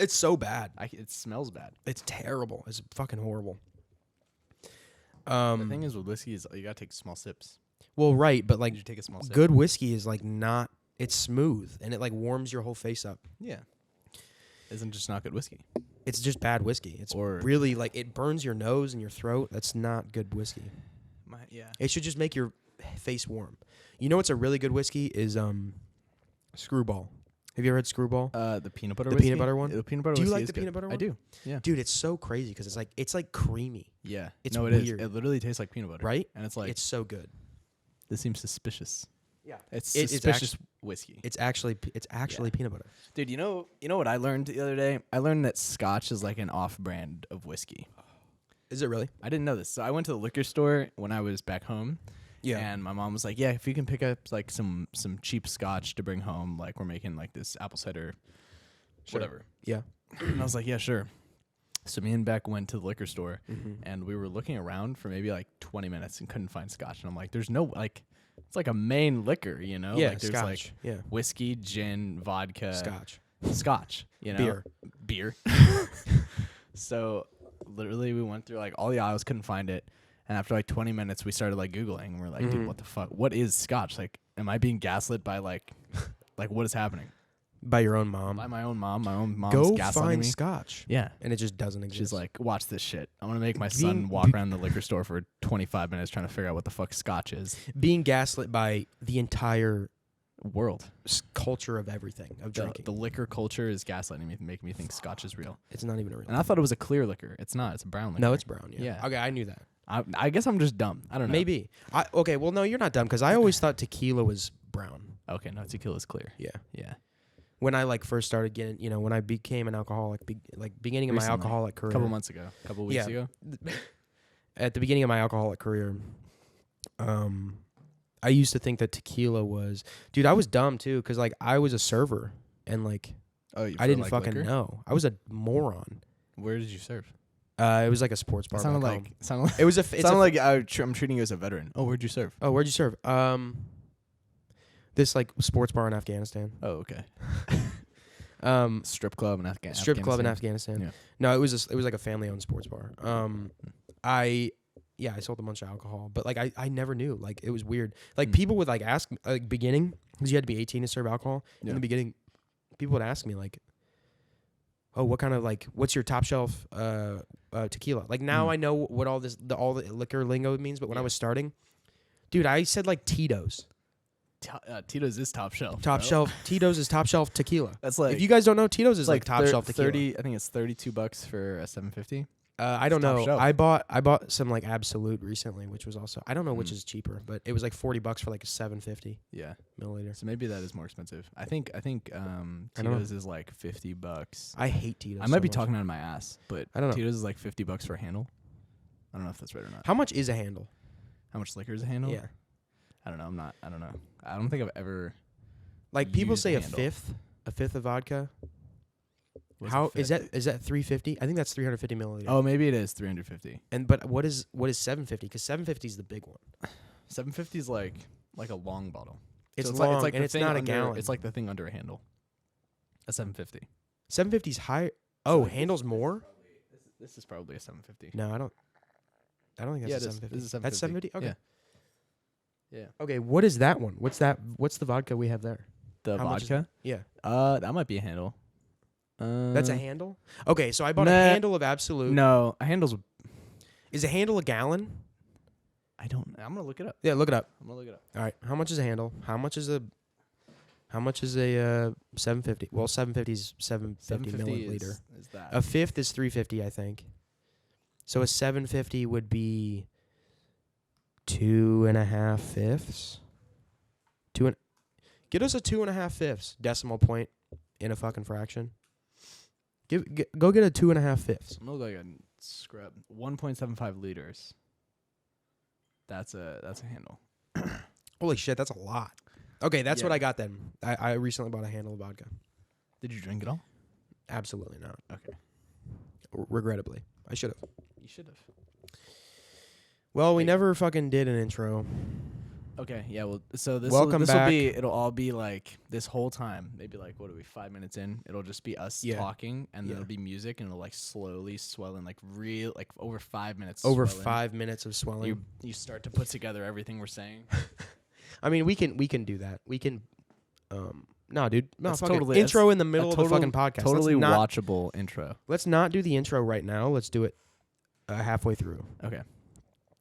It's so bad. It smells bad. It's terrible. It's fucking horrible. The thing is with whiskey is you gotta take small sips. Well, right, but like You take a small sip. good whiskey is like not. It's smooth and it like warms your whole face up. Yeah. Isn't just not good whiskey. It's just bad whiskey. It's really like it burns your nose and your throat. That's not good whiskey. Yeah. It should just make your face warm. You know what's a really good whiskey is Screwball. Have you ever had Screwball? The peanut butter The whiskey? peanut butter one? The peanut butter Do you whiskey like is the good. peanut butter one? I do. Yeah. Dude, it's so crazy because it's like creamy. Yeah. It's no, it is. weird. It literally tastes like peanut butter. Right? And it's like It's so good. this seems suspicious. Yeah. It's It's suspicious whiskey. It's actually peanut butter. Dude, you know what I learned the other day? I learned that Scotch is like an off-brand of whiskey. Is it really? I didn't know this. So I went to the liquor store when I was back home. Yeah. And my mom was like, "Yeah, if you can pick up like some cheap Scotch to bring home, like we're making like this apple cider, whatever." Yeah. And I was like, "Yeah, sure." So me and Beck went to the liquor store, Mm-hmm. and we were looking around for maybe like 20 minutes and couldn't find Scotch. And I'm like, "There's no like, it's like a main liquor, you know? Yeah, like there's Scotch. like whiskey, gin, vodka, Scotch, you know, beer." So literally, we went through like all the aisles, couldn't find it. And after like 20 minutes, we started like Googling, and we're like, "Dude, what the fuck? What is Scotch? Like, am I being gaslit by like what is happening?" By your own mom. By my own mom. My own mom's Go gaslighting find me. Scotch. Yeah. And it just doesn't exist. She's like, "Watch this shit. I'm going to make my son walk around the liquor store for 25 minutes trying to figure out what the fuck Scotch is." Being gaslit by the entire World. culture of everything, of drinking. The liquor culture is gaslighting me, making me think Scotch is real. It's not even a real. And I thought it was a clear liquor. It's not. It's a brown liquor. No, it's brown. Yeah. Yeah. Okay, I knew that. I guess I'm just dumb. I don't know. Maybe. Okay, well, no, you're not dumb because I always thought tequila was brown. Okay, no, tequila's clear. Yeah. Yeah. When I like first started getting, when I became an alcoholic, beginning of my Recently. alcoholic career. A couple months ago. A couple weeks ago. At the beginning of my alcoholic career, I used to think that tequila was, dude, I was dumb too because like I was a server and like Oh, I didn't fucking know. I was a moron. Where did you serve? It was like a sports bar. It sounded back like home. It was a. it sounded like I'm treating you as a veteran. Oh, where'd you serve? Oh, where'd you serve? This like sports bar in Afghanistan. Oh, okay. Strip club in Afghanistan. Strip club in Afghanistan. Yeah. No, it was like a family-owned sports bar. I sold a bunch of alcohol, but like I never knew. Like it was weird. Like people would like ask like beginning because you had to be 18 to serve alcohol. Yeah. In the beginning, people would ask me like, "Oh, what kind of like what's your top shelf tequila?" Like now I know what all the liquor lingo means, but when I was starting, dude, I said like Tito's. Tito's is top shelf. Top shelf. Tito's is top shelf tequila. That's like if you guys don't know, Tito's is like top shelf tequila. 30. I think it's $32 for a 750. I don't know. shelf. I bought some like Absolute recently, which was also I don't know which is cheaper, but it was like $40 for like a 750 Yeah. milliliter. So maybe that is more expensive. I think know. Tito's is like $50. I hate Tito's. I might so be much. talking out of my ass, but I don't know. Tito's is like $50 for a handle. I don't know if that's right or not. How much is a handle? How much liquor is a handle? Yeah. I don't know. I don't know. I don't think I've ever. Like people used say a a handle. fifth of vodka. What's How a is fifth? that? Is that 350? I think that's 350 milliliters. Oh, maybe it is 350. But what is 750? Because 750 is the big one. 750 is like a long bottle. It's So long it's like and the it's thing not a under- gallon. It's like the thing under a handle. A 750. 750 is higher. Oh, handles more? This is probably a 750. No, I don't think that's Yeah, a it is. 750. This is a That's 750. Okay. Yeah. Okay. What is that one? What's that? What's the vodka we have there? The How much is vodka? Yeah. That might be a handle. That's a handle? Okay, so I bought a Nah. handle of Absolute. No, a handle's. Is a handle a gallon? I'm gonna look it up. Yeah, look it up. I'm gonna look it up. All right. How much is a handle? How much is a 750? Well, 750 is 750 milliliter. Is that? A fifth is 350, I think. So a 750 would be 2.5 fifths. Get us a 2.5 fifths decimal point in a fucking fraction. Go get a 2.5 fifths. I'm gonna look like a scrub. 1.75 liters. That's a handle. Holy shit, that's a lot. Okay, that's Yeah. what I got then. I recently bought a handle of vodka. Did you drink it all? Absolutely not. Okay. Regrettably. I should have. You should have. Well, we Hey. never fucking did an intro. Okay, yeah. Well, so this Welcome will back. be. It'll all be like this whole time. Maybe like what are we? 5 minutes in. It'll just be us talking, and then it'll be music, and it'll like slowly swell in, like over 5 minutes. Over swell in. 5 minutes of swelling. You start to put together everything we're saying. I mean, we can do that. We can. No, dude. No, That's fuck it. totally- Intro in the middle of total- the fucking podcast. Totally let's not, watchable intro. Let's not do the intro right now. Let's do it halfway through. Okay,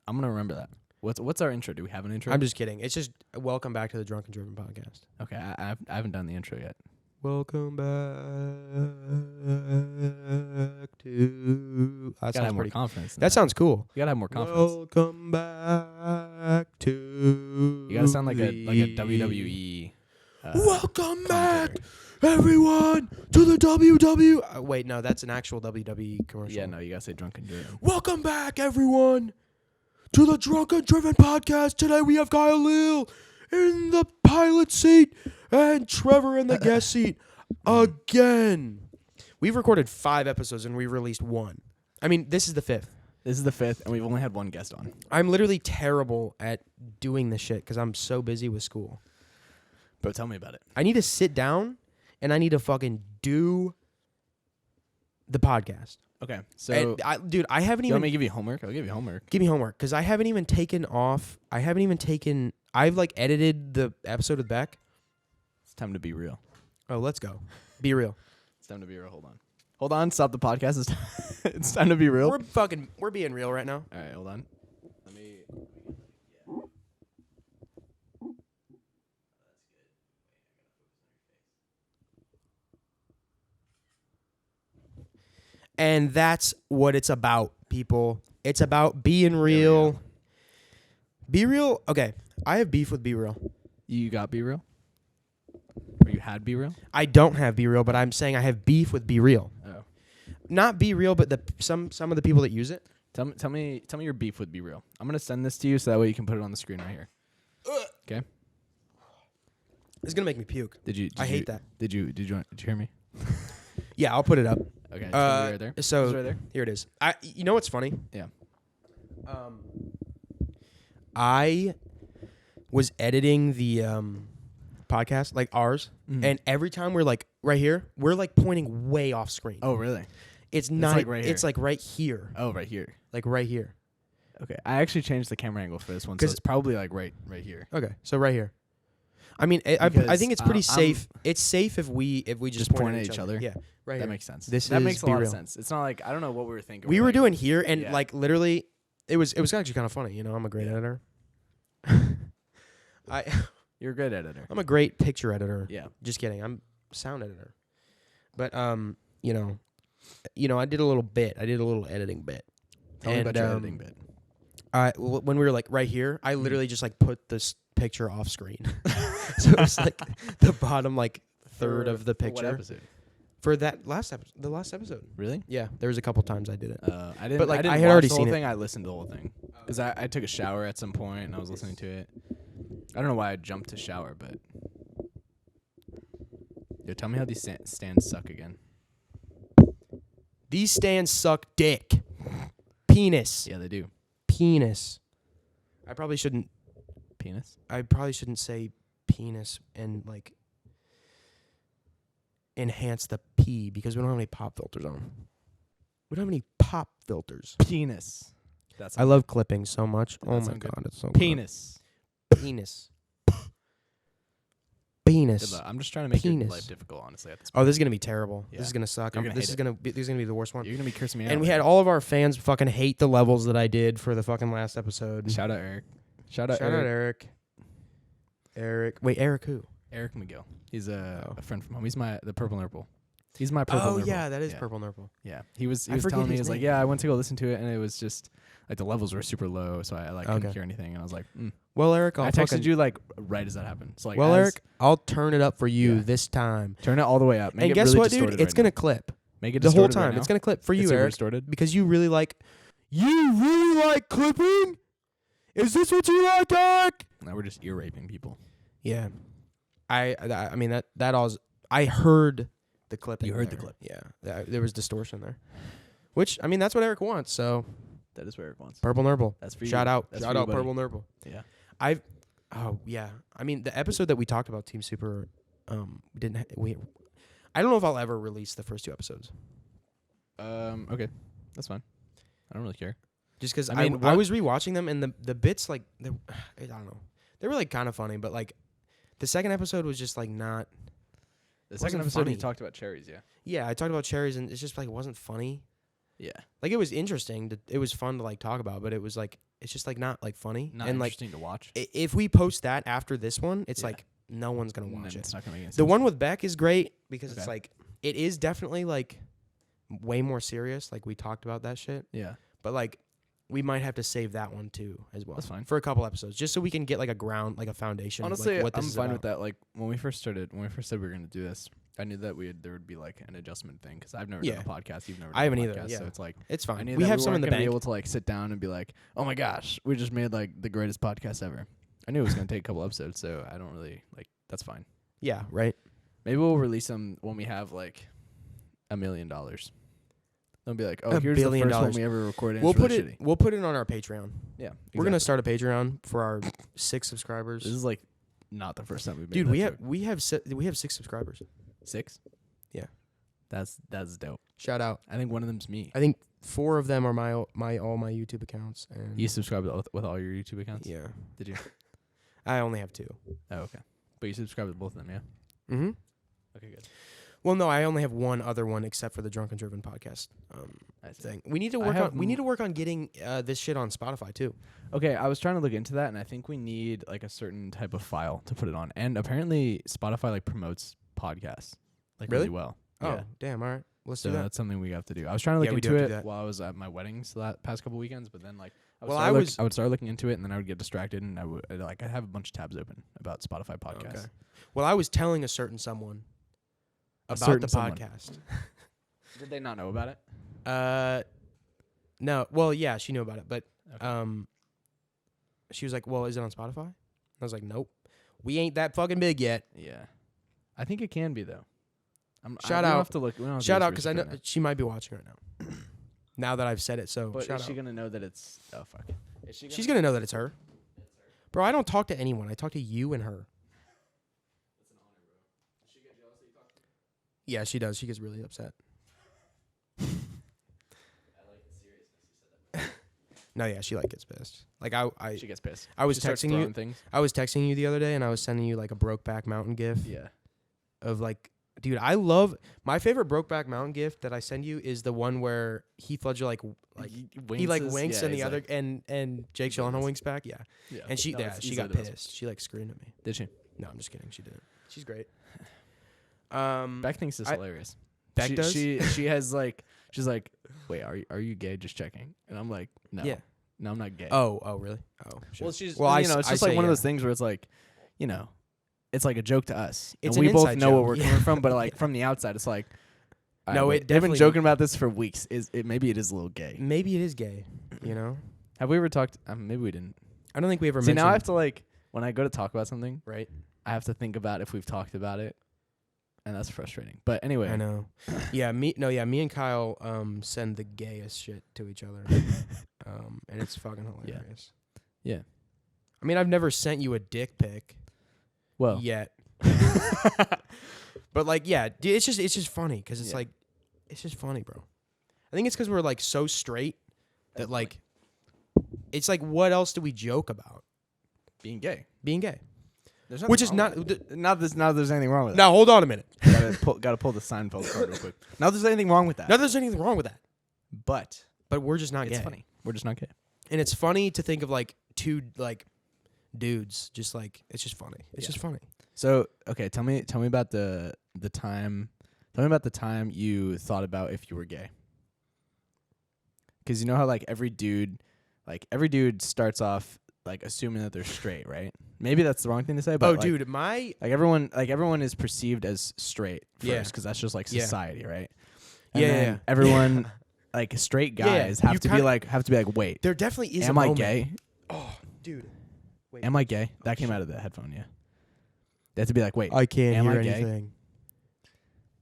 I'm gonna remember that. What's our intro? Do we have an intro? I'm just kidding. It's just welcome back to the Drunk and Driven podcast. Okay, I haven't done the intro yet. Welcome back to. That Gotta have sounds more pretty. confidence. That sounds cool. You gotta have more confidence. Welcome back to. You gotta sound like a the- WWE. Welcome back, commentary. everyone, to the WW. Wait, no, that's an actual WWE commercial. Yeah, no, you gotta say drunk and driven. Welcome back, everyone, to the Drunk and Driven podcast. Today we have Kyle in the pilot seat and Trevor in the guest seat again. We've recorded 5 episodes and we released 1. I mean, this is the 5th. This is the 5th, and we've only had 1 guest on. I'm literally terrible at doing this shit because I'm so busy with school. Bro, tell me about it. I need to sit down and I need to fucking do the podcast. Okay, so And I haven't you want me even to give you homework? I'll give you homework. give me homework because I haven't even taken off. I've like edited the episode with Beck. It's time to be real. Oh, let's go. Be real. It's time to be real. Hold on. Stop the podcast. It's time to be real. We're being real right now. All right, hold on. Let me. And that's what it's about, people. It's about being real. Be real. Okay, I have beef with Be Real. You got be real? Or you had be real? I don't have Be Real, but I'm saying I have beef with Be Real. Oh. Not Be Real, but some of the people that use it. Tell me your beef with be real. I'm gonna send this to you so that way you can put it on the screen right here. Okay. It's gonna make me puke. I hate that. Did you hear me? Yeah, I'll put it up. Okay. It's gonna be right there. So It's right there. here it is. You know what's funny? Yeah. I was editing the podcast, like ours, and every time we're like right here, we're like pointing way off screen. Oh, really? It's not. like right here. It's like right here. Oh, right here. Like right here. Okay. I actually changed the camera angle for this one, so it's probably like right here. Okay, so right here. I mean, I think it's pretty safe. It's safe if we just point at each other. Yeah, right. That here. makes sense. That makes a Be lot Real. of sense. It's not like I don't know what we were thinking. We were like, doing here, and yeah. like literally, it was actually kind of funny. You know, I'm a great editor. You're a good editor. I'm a great picture editor. Yeah. Just kidding. I'm a sound editor. But you know, I did a little bit. I did a little editing bit. Tell me about your editing bit. When we were like right here, I literally just like put this picture off screen. So it was like the bottom like third of the picture. What episode? For that last episode, the last episode. Really? Yeah, there was a couple times I did it. I didn't. But, like, I didn't I had watch already the whole seen it. thing. I listened to the whole thing because I took a shower at some point and I was listening to it. I don't know why I jumped to shower, but yo, tell me how these stands suck again. These stands suck dick. Penis. Yeah, they do. Penis. I probably shouldn't say penis and like enhance the P because we don't have any pop filters on. We don't have any pop filters. Penis. I love clipping so much. Oh my sound good. god, it's so penis. good. Penis. Penis. Good luck. I'm just trying to make your Penis. life difficult, honestly. At this Oh, this is gonna be terrible. Yeah. This is gonna suck. You're gonna This hate is it. gonna be the worst one. You're gonna be cursing me out. And we had all of our fans fucking hate the levels that I did for the fucking last episode. shout out Eric. Shout out Shout out Eric. Eric. Wait, Eric who? Eric McGill. He's a friend from home. He's the Purple Nurple. He's my Purple Nurple. Oh yeah, that is Purple Nurple. Yeah, he was I forget telling me, his he was like, name. yeah, I went to go listen to it, and it was just like the levels were super low, so I like couldn't Okay. hear anything, and I was like, Well, Eric, I texted you like right as that happened. So like, Well, Eric, I'll turn it up for you Yeah. this time. turn it all the way up. Make And it guess really what, dude? distorted It's right gonna now. clip Make it the whole distorted right time. now. It's gonna clip for you, super Eric, distorted. because you really like. You really like clipping? Is this what you like, Eric? Now we're just ear raping people. Yeah, I mean that all. I heard the clip. You heard the clip. Yeah, there was distortion there, which I mean that's what Eric wants. So That is where Eric wants. Purple Nurple. That's for you. Shout out, That's shout for you, out, buddy. Purple Nurple. Yeah. Oh yeah, I mean the episode that we talked about Team Super, we. I don't know if I'll ever release the first 2 episodes. Okay, that's fine. I don't really care. Just because I was rewatching them and the bits like I don't know, they were like kind of funny, but like the second episode was just like not. The second episode you talked about cherries, yeah. Yeah, I talked about cherries and it's just like it wasn't funny. Yeah, like it was interesting. It was fun to like talk about, but it was like it's just like not like funny. Not and interesting like, to watch. If we post that after this one, it's like no one's gonna watch it. It's not gonna make any sense. The one with Beck is great because it's like it is definitely like way more serious. Like we talked about that shit. Yeah, but like we might have to save that one too as well. That's fine for a couple episodes, just so we can get like a ground, like a foundation. Honestly, like, what this I'm is fine about. with that. Like when we first said we were gonna do this, I knew that there would be like an adjustment thing because I've never done a podcast. You've never. I haven't done a either. podcast, Yeah. So it's like it's fine. I knew we that have we some in the bank. Be able to like sit down and be like, oh my gosh, we just made like the greatest podcast ever. I knew it was gonna take a couple episodes, so I don't really like. That's fine. Yeah. Right. Maybe we'll release them when we have like $1 million. They'll be like, oh, here's the first one we ever recorded. We'll put it. We'll put it on our Patreon. Yeah, exactly. We're gonna start a Patreon for our 6 subscribers. This is like not the first time we've made. Dude, that we have 6 subscribers. 6? Yeah, that's dope. Shout out. I think one of them's me. I think 4 of them are all my YouTube accounts. And you subscribe with all your YouTube accounts? Yeah. Did you? I only have 2. Oh, okay. But you subscribe with both of them, yeah? Mm-hmm. Okay, good. Well, no, I only have one other one except for the Drunk and Driven podcast thing. We need to work on getting this shit on Spotify too. Okay, I was trying to look into that, and I think we need like a certain type of file to put it on. And apparently, Spotify like promotes podcasts like really well. Oh, yeah. Damn! All right, let's so do that. that's something we have to do. I was trying to look into it while I was at my weddings the past couple weekends, but then like I would start looking into it, and then I would get distracted, and I'd have a bunch of tabs open about Spotify podcasts. Okay. Well, I was telling a certain someone about the podcast. Did they not know about it? No. Well, yeah, she knew about it, but okay. She was like, "Well, is it on Spotify?" I was like, "Nope, we ain't that fucking big yet." Yeah, I think it can be though. Shout out to look. Shout out because I know she might be watching right now. Now that I've said it, so but shout is she out. gonna know that it's? Oh fuck. She's gonna know that it's her. Bro, I don't talk to anyone. I talk to you and her. That's an honor, bro. Does she get jealous that you talk to her? Yeah, she does. She gets really upset. I like the seriousness you said that. No, yeah, she like gets pissed. Like she gets pissed. I was she starts texting you. throwing things. I was texting you the other day, and I was sending you like a Brokeback Mountain gif. Yeah. Of like, dude, I love my favorite Brokeback Mountain gif that I send you is the one where Heath Ledger he winks and the other like, and Jake Gyllenhaal winks back. Yeah. And she got pissed. She like screamed at me. Did she? No, I'm just kidding. She didn't. She's great. Beck thinks it's hilarious. Beck does. She has like she's like, wait, are you gay? Just checking. And I'm like, no. Yeah. No, I'm not gay. Oh, really? Oh, sure. Well, it's just like one of those things where it's like, it's like a joke to us. It's and we both know joke. where we're coming from, but like from the outside, it's like, no, they've been joking about this for weeks. Maybe it is a little gay. Maybe it is gay. Have we ever talked? Maybe we didn't. I don't think we ever. See, now I have to like when I go to talk about something, right? I have to think about if we've talked about it, and that's frustrating. But anyway, I know. Me and Kyle send the gayest shit to each other, and it's fucking hilarious. Yeah. I mean, I've never sent you a dick pic. Well, yet. But like, yeah, dude, it's just funny because it's like, it's just funny, bro. I think it's because we're like so straight that like, it's like, what else do we joke about? Being gay. Which is not there's anything wrong with that. Now hold on a minute. Gotta pull the Seinfeld card real quick. Not there's anything wrong with that. Not there's anything wrong with that. But we're just not gay. It's funny. We're just not gay. And it's funny to think of like 2 like dudes just like it's just funny. It's just funny. So okay, tell me about the time. Tell me about the time you thought about if you were gay. Because you know how like every dude starts off like assuming that they're straight, right? Maybe that's the wrong thing to say, but everyone is perceived as straight first because that's just like society, right? And then everyone like straight guys have to be like wait, there definitely is. Am I gay? Oh, dude, wait. Am I gay? That came out of the headphone, yeah. They have to be like, wait, I can't am hear I gay? anything.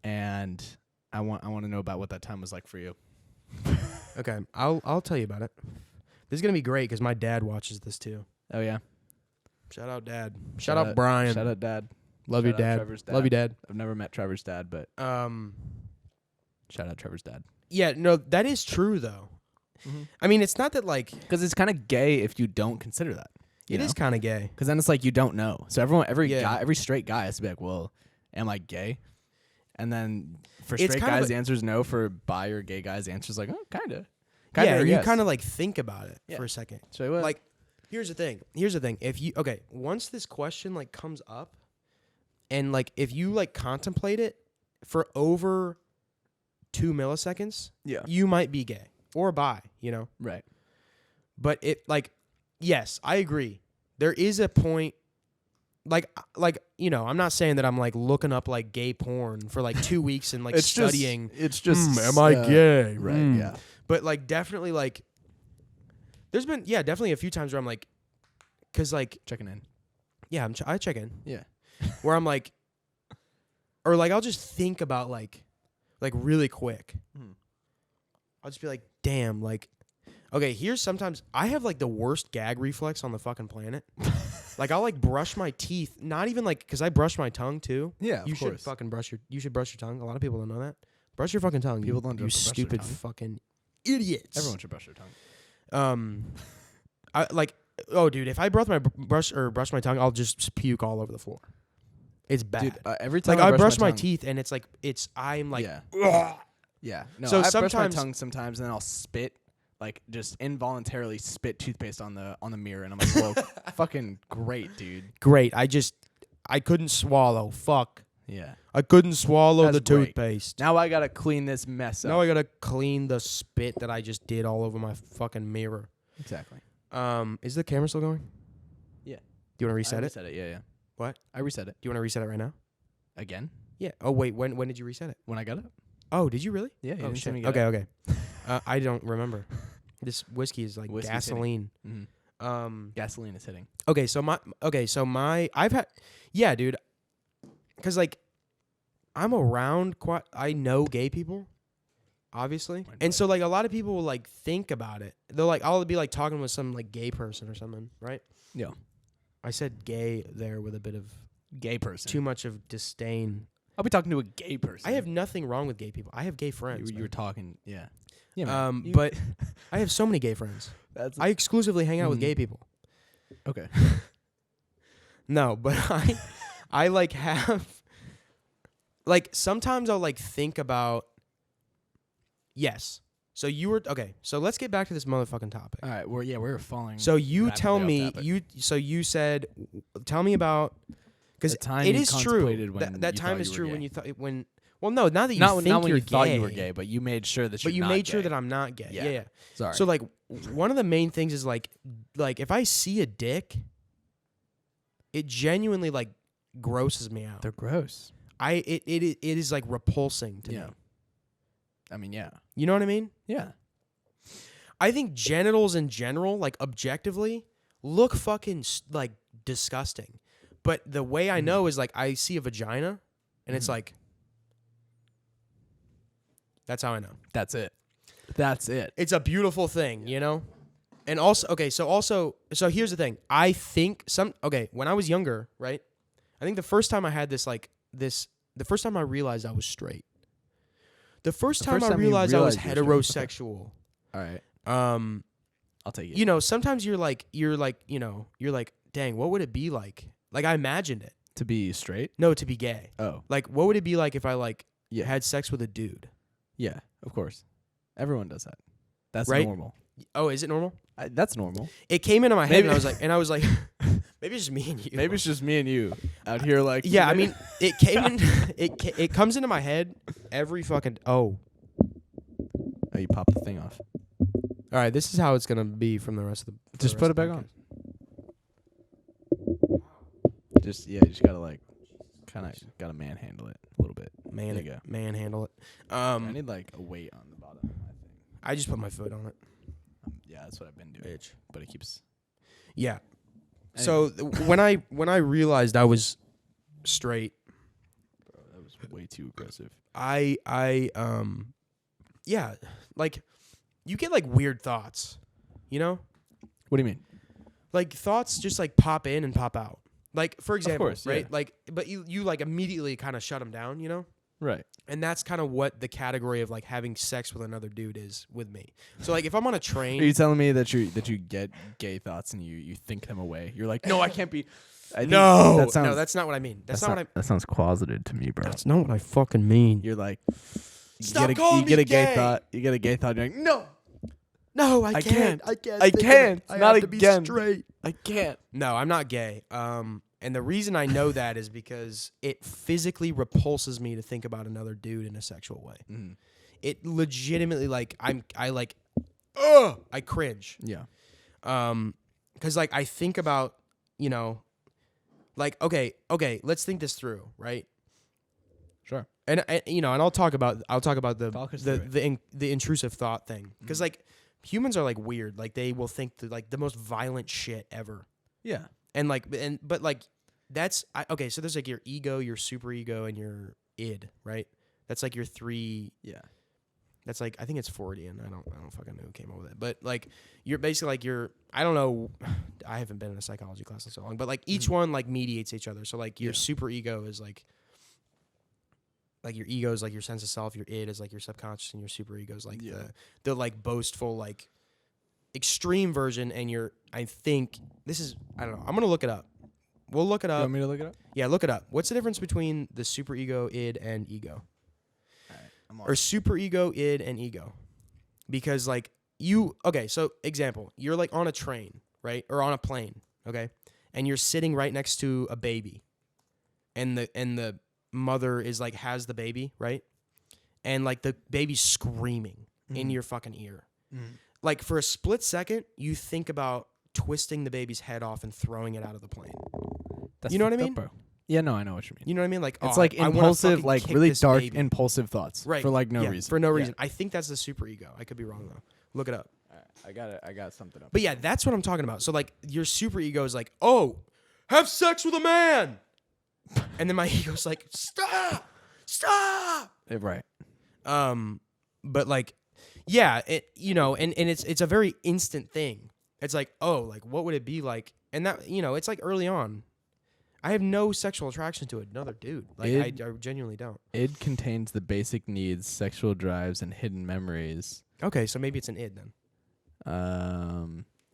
And I want to know about what that time was like for you. Okay, I'll tell you about it. This is gonna be great because my dad watches this too. Oh yeah. Shout out Dad. Shout out Brian. Shout out Dad. Love your dad. Trevor's dad. Love you, Dad. I've never met Trevor's dad, but shout out Trevor's dad. Yeah, no, that is true though. Mm-hmm. I mean, it's not that like because it's kind of gay if you don't consider that. It is kind of gay because then it's like you don't know. So every straight guy has to be like, well, am I gay? And then for straight guys, the answer is no. For bi or gay guys, the answer is like, oh, kind of. Yeah, you kind of like think about it for a second. So what? Like, here's the thing. If you once this question like comes up, and like if you like contemplate it for over 2 milliseconds, you might be gay or bi, you know? Right. But it like, yes, I agree. There is a point. Like you know, I'm not saying that I'm like looking up like gay porn for like 2 weeks and like studying. It's just am I gay? Right. Yeah. But like definitely like, there's been definitely a few times where I'm like, cause like checking in. Yeah, I check in. Yeah. Where I'm like, or like I'll just think about like really quick. I'll just be like, damn, like, okay, here's sometimes I have like the worst gag reflex on the fucking planet. Like I'll like brush my teeth, not even like because I brush my tongue too. Yeah, you should fucking brush your tongue. A lot of people don't know that. Brush your fucking tongue. People don't. You stupid fucking idiots. Everyone should brush their tongue. I like. Oh, dude, if I brush my tongue, I'll just puke all over the floor. It's bad. Dude, every time I brush my teeth and it's like I'm like. Yeah. No, so I sometimes brush my tongue sometimes and then I'll spit. Like just involuntarily spit toothpaste on the mirror, and I'm like, "Whoa, fucking great, dude! Great." I couldn't swallow. Fuck. Yeah. I couldn't swallow That's the great. toothpaste. Now I gotta clean this mess up. Now I gotta clean the spit that I just did all over my fucking mirror. Exactly. Is the camera still going? Yeah. Do you want to reset I it? reset it. Yeah. What? I reset it Do you want to reset it right now? again Yeah. Oh wait, when did you reset it? when I got up. Oh, did you really? Yeah. You Oh didn't see shit. me get Okay, up. okay. I don't remember. This whiskey is like Whiskey's gasoline. Mm-hmm. Gasoline is hitting. Okay, so I've had, yeah, dude, because like I'm around quite. I know gay people, obviously, and so like a lot of people will like think about it. They'll like I'll be like talking with some like gay person or something, right? Yeah. I said gay there with a bit of Gay person. too much of disdain. I'll be talking to a gay person. I have nothing wrong with gay people. I have gay friends. You were talking. Yeah. Yeah. Man. But I have so many gay friends. I exclusively hang out with gay people. Okay. No, but I like have, like sometimes I'll like think about, yes. So you were, okay, so let's get back to this motherfucking topic. All right. We were falling. So you tell rapidly me, off you said, tell me about, because it is true. That time is true when you thought, well, no, not that you not think when you're you thought gay, you were gay, but you made sure that but you not made gay. sure that I'm not gay. Yeah. Yeah. Sorry. So like one of the main things is like if I see a dick, it genuinely like grosses me out. They're gross. It is like repulsing to me. I mean, yeah. You know what I mean? Yeah. I think genitals in general, like objectively, look fucking like disgusting. But the way I know is like I see a vagina, and it's like, that's how I know. That's it. That's it. It's a beautiful thing, you know? And also, okay, so here's the thing. I think when I was younger, right? I think the first time I had the first time I realized I was straight. The first time I realized I was heterosexual. All right. I'll take it. You know, sometimes you're like, dang, what would it be like? Like I imagined it. To be straight? No, to be gay. Oh. Like what would it be like if I like had sex with a dude? Yeah, of course. Everyone does that. That's right? normal. Oh, is it normal? That's normal. It came into my head and I was like, maybe it's just me and you. Maybe it's just me and you out here like. Yeah, I mean, it came in. It comes into my head every fucking. Oh, you popped the thing off. All right, this is how it's gonna be from the rest of the. Just put it back on. You just gotta like, kind of gotta manhandle it a little bit. Manhandle it. I need like a weight on the bottom of my thing. I just put my foot on it. Yeah, that's what I've been doing. Bitch. But it keeps. Yeah. Anyway. So when I realized I was straight, Bro, that was way too aggressive. Yeah, like you get like weird thoughts, you know? What do you mean? like thoughts just like pop in and pop out. Like for example, course, right? yeah. Like, but you like immediately kind of shut them down, you know? Right. And that's kind of what the category of like having sex with another dude is with me. So like if I'm on a Are train, you telling me that you get gay thoughts and you think them away? You're like, no, I can't be. no, that sounds, no, that's not what I mean. That's not what I. That sounds closeted to me, bro. That's not what I fucking mean. You're like, Stop calling me a gay gay. thought. You get a gay thought. You're like, no, No, I I can't. can't. I can't. I think of can't. it. I Not have to be again. straight. I can't. No, I'm not gay. And the reason I know that is because it physically repulses me to think about another dude in a sexual way. Mm. It legitimately I cringe. Yeah. Because like I think about, you know, like okay, let's think this through, right? Sure. And you know, and I'll talk about Talk us through it. the intrusive thought thing, because like humans are like weird, like they will think like the most violent shit ever, Yeah. and but like that's okay. So there's like your ego, your superego, and your id, right? That's like your three. Yeah. That's like I think it's Freudian. I don't fucking know who came up with it, but like you're basically like I don't know. I haven't been in a psychology class in so long, but like each one like mediates each other. So like your superego is like your ego is like your sense of self, your id is like your subconscious, and your superego is like the like boastful like extreme version. And I think this is I don't know. I'm gonna look it up. We'll look it up. You want me to look it up? Yeah, look it up. What's the difference between the superego, id, and ego? Or superego, id, and ego? Because like so example, you're like on a train, right? Or on a plane, okay? And you're sitting right next to a baby. And the mother is like has the baby, right? And like the baby's screaming in your fucking ear. Like for a split second, you think about twisting the baby's head off and throwing it out of the plane. That's you know what I fucked mean? up, bro. Yeah, no, I know what you mean. You know what I mean? Like It's like I wanna impulsive, fucking like kick really this dark, baby. impulsive thoughts, Right. For like no Yeah, reason. For no Yeah. reason. I think that's the superego. I could be wrong though. Look it up. I got something up. But yeah, that's what I'm talking about. So like your superego is like, oh, have sex with a man. And then my ego's like, stop. Right. But like, yeah, and it's a very instant thing. It's like, oh, like what would it be like? And that, it's like early on. I have no sexual attraction to another dude. Like I genuinely don't. Id contains the basic needs, sexual drives, and hidden memories. Okay, so maybe it's an id then.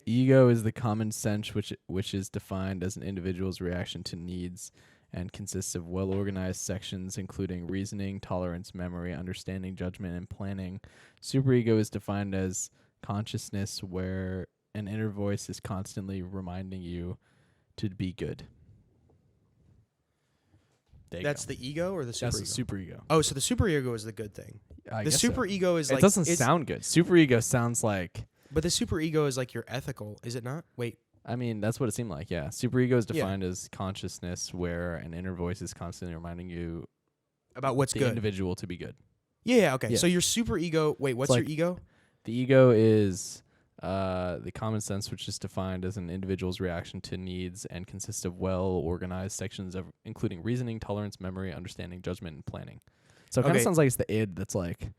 Ego is the common sense which is defined as an individual's reaction to needs and consists of well-organized sections including reasoning, tolerance, memory, understanding, judgment, and planning. Superego is defined as consciousness where an inner voice is constantly reminding you to be good. That's the ego or the superego? That's the superego. Oh, so the superego is the good thing. I The guess so. superego is like It doesn't sound good. Superego sounds like... But the superego is like your ethical, is it not? Wait. I mean, that's what it seemed like, yeah. Superego is defined as consciousness where an inner voice is constantly reminding you about what's the good. individual to be good. Yeah, okay. Yeah. So your superego, wait, what's your ego? The ego is the common sense, which is defined as an individual's reaction to needs and consists of well-organized sections of including reasoning, tolerance, memory, understanding, judgment, and planning. So it kind of sounds like it's the id that's like...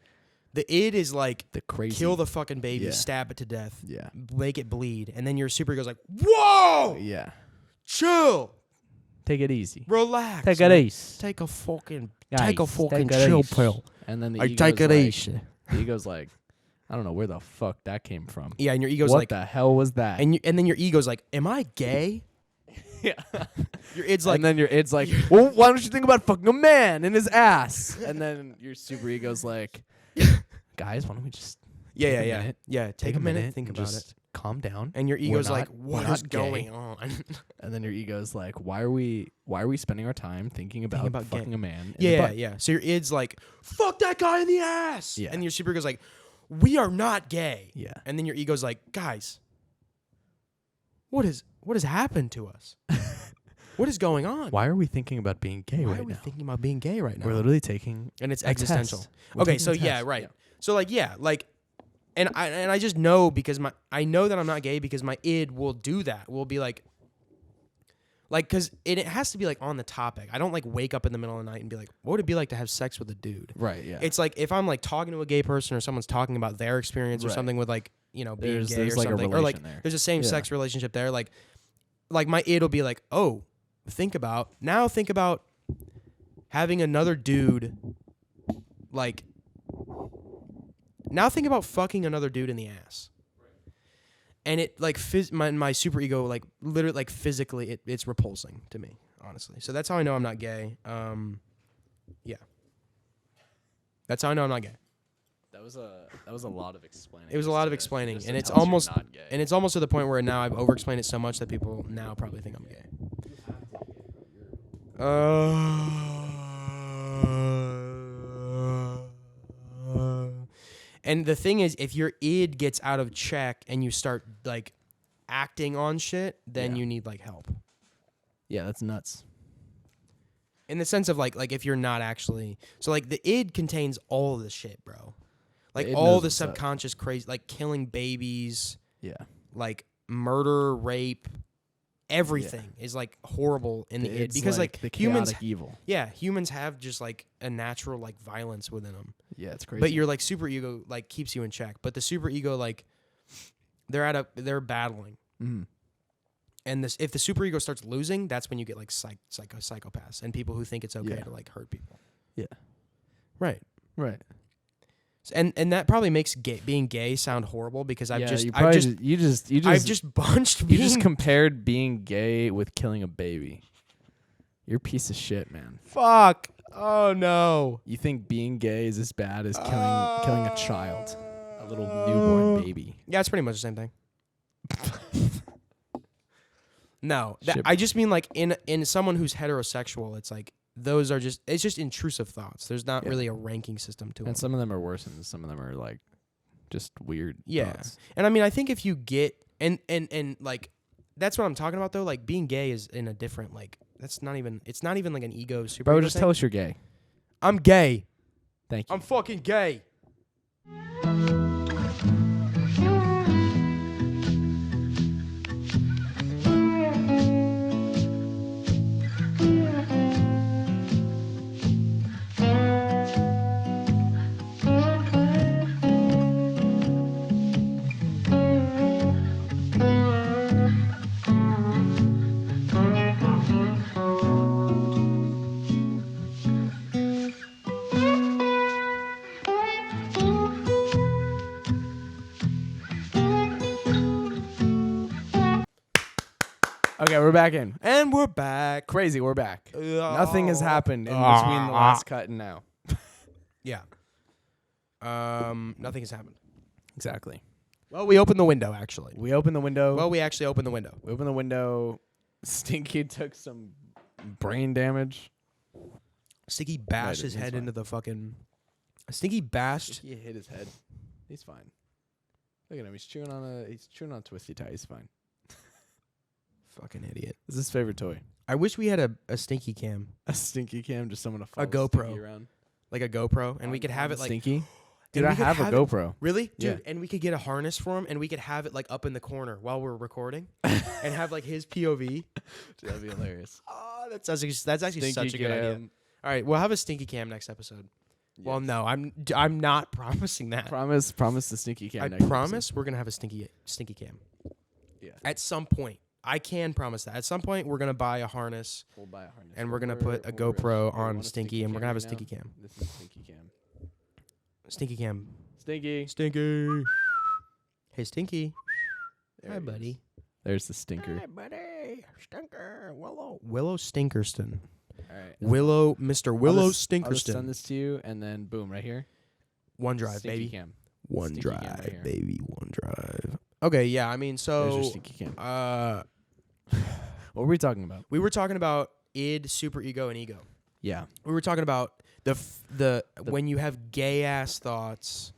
The id is like the crazy. Kill the fucking baby, stab it to death, make it bleed, and then your superego's like, whoa, chill, take it easy, relax, take it easy, take a fucking take chill pill, and then the ego's take it easy. The ego's like, I don't know where the fuck that came from. Yeah, and your ego's what like, the hell was that? And then your ego's like, am I gay? Yeah. Your id's like, and then your id's like, well, why don't you think about fucking a man in his ass? And then your superego's like, guys, why don't we just take a minute, think about it, calm down. And your ego's like, what is going on? And then your ego's like, why are we spending our time thinking about fucking a man? Yeah. So your id's like, fuck that guy in the ass. Yeah. And your superego's like, we are not gay. Yeah. And then your ego's like, guys, what has happened to us? What is going on? Why are we thinking about being gay right now? Why are we thinking about being gay right now? We're literally taking and it's existential. Okay, so yeah, right. Yeah. So like and I just know because I know that I'm not gay because my id will do that. Will be like cuz it has to be like on the topic. I don't like wake up in the middle of the night and be like, what would it be like to have sex with a dude? Right, yeah. It's like if I'm like talking to a gay person or someone's talking about their experience or something with like being There's gay or like a something, or like relation there. there's a same sex relationship there. Like my id will be like, oh, think about having another dude, like, now think about fucking another dude in the ass. And it, like, my super ego, like, literally, like, physically, it's repulsing to me, honestly. So that's how I know I'm not gay. Yeah. That's how I know I'm not gay. That was a lot of explaining. It was a lot of explaining, and it's almost to the point where now I've over-explained it so much that people now probably think I'm gay. And the thing is, if your id gets out of check and you start like acting on shit, then you need like help. Yeah, that's nuts. In the sense of like if you're not actually, so like the id contains all of the shit, bro. Like all the subconscious crazy, like killing babies. Yeah. Like murder, rape, everything is like horrible in the id, because like the humans evil. Yeah, humans have just like a natural like violence within them. Yeah, it's crazy. But your like super ego like keeps you in check. But the super ego, like, they're battling. Mm. And if the super ego starts losing, that's when you get like psychopaths and people who think it's okay to like hurt people. Yeah. Right. Right. And that probably makes being gay sound horrible, because I've just compared being gay with killing a baby. You're a piece of shit, man. Fuck. Oh no. You think being gay is as bad as killing a child, a little newborn baby? Yeah, it's pretty much the same thing. No, I just mean like in someone who's heterosexual, it's like it's just intrusive thoughts. There's not really a ranking system to it. And some of them are worse, and some of them are like just weird. Yeah, thoughts. And I mean, I think if you get and like that's what I'm talking about though. Like being gay is in a different like it's not even like an ego super. Bro, just tell us you're gay. I'm gay. Thank you. I'm fucking gay. Okay, we're back in. And we're back. Crazy, we're back. Nothing has happened in between the last cut and now. Yeah. Nothing has happened. Exactly. Well, we opened the window, actually. We opened the window. Well, we actually opened the window. We opened the window. Stinky took some brain damage. Stinky bashed his head into the fucking... Stinky bashed... He hit his head. He's fine. Look at him. He's chewing on a twisty tie. He's fine. Fucking idiot. This is his favorite toy. I wish we had a stinky cam. A stinky cam, just someone to follow a GoPro Stinky around. Like a GoPro, and we could have it like Stinky. Dude, I have a GoPro. Really? Dude, yeah. And we could get a harness for him, and we could have it like up in the corner while we're recording, and have like his POV. Dude, that'd be hilarious. Oh, that's actually stinky such a good idea. All right, we'll have a stinky cam next episode. Yes. Well, no, I'm not promising that. Promise the stinky cam. I next promise episode. We're gonna have a stinky cam. Yeah. At some point. I can promise that. At some point, we're going to buy a harness. We'll buy a harness. And we're going to put a GoPro on Stinky, and we're going to have a Stinky cam. This is Stinky cam. Stinky cam. Stinky. Stinky. Hey, Stinky. Hi, buddy. There's the stinker. Hi, buddy. Stinker. Willow Stinkerston. All right. Mr. Willow Stinkerston. I'll just send this to you, and then boom, right here. OneDrive, Stinky baby. Cam. OneDrive, right baby. OneDrive. Okay, yeah, I mean, so... There's your Stinky Cam. What were we talking about? We were talking about id, superego, and ego. Yeah. We were talking about the when you have gay-ass thoughts...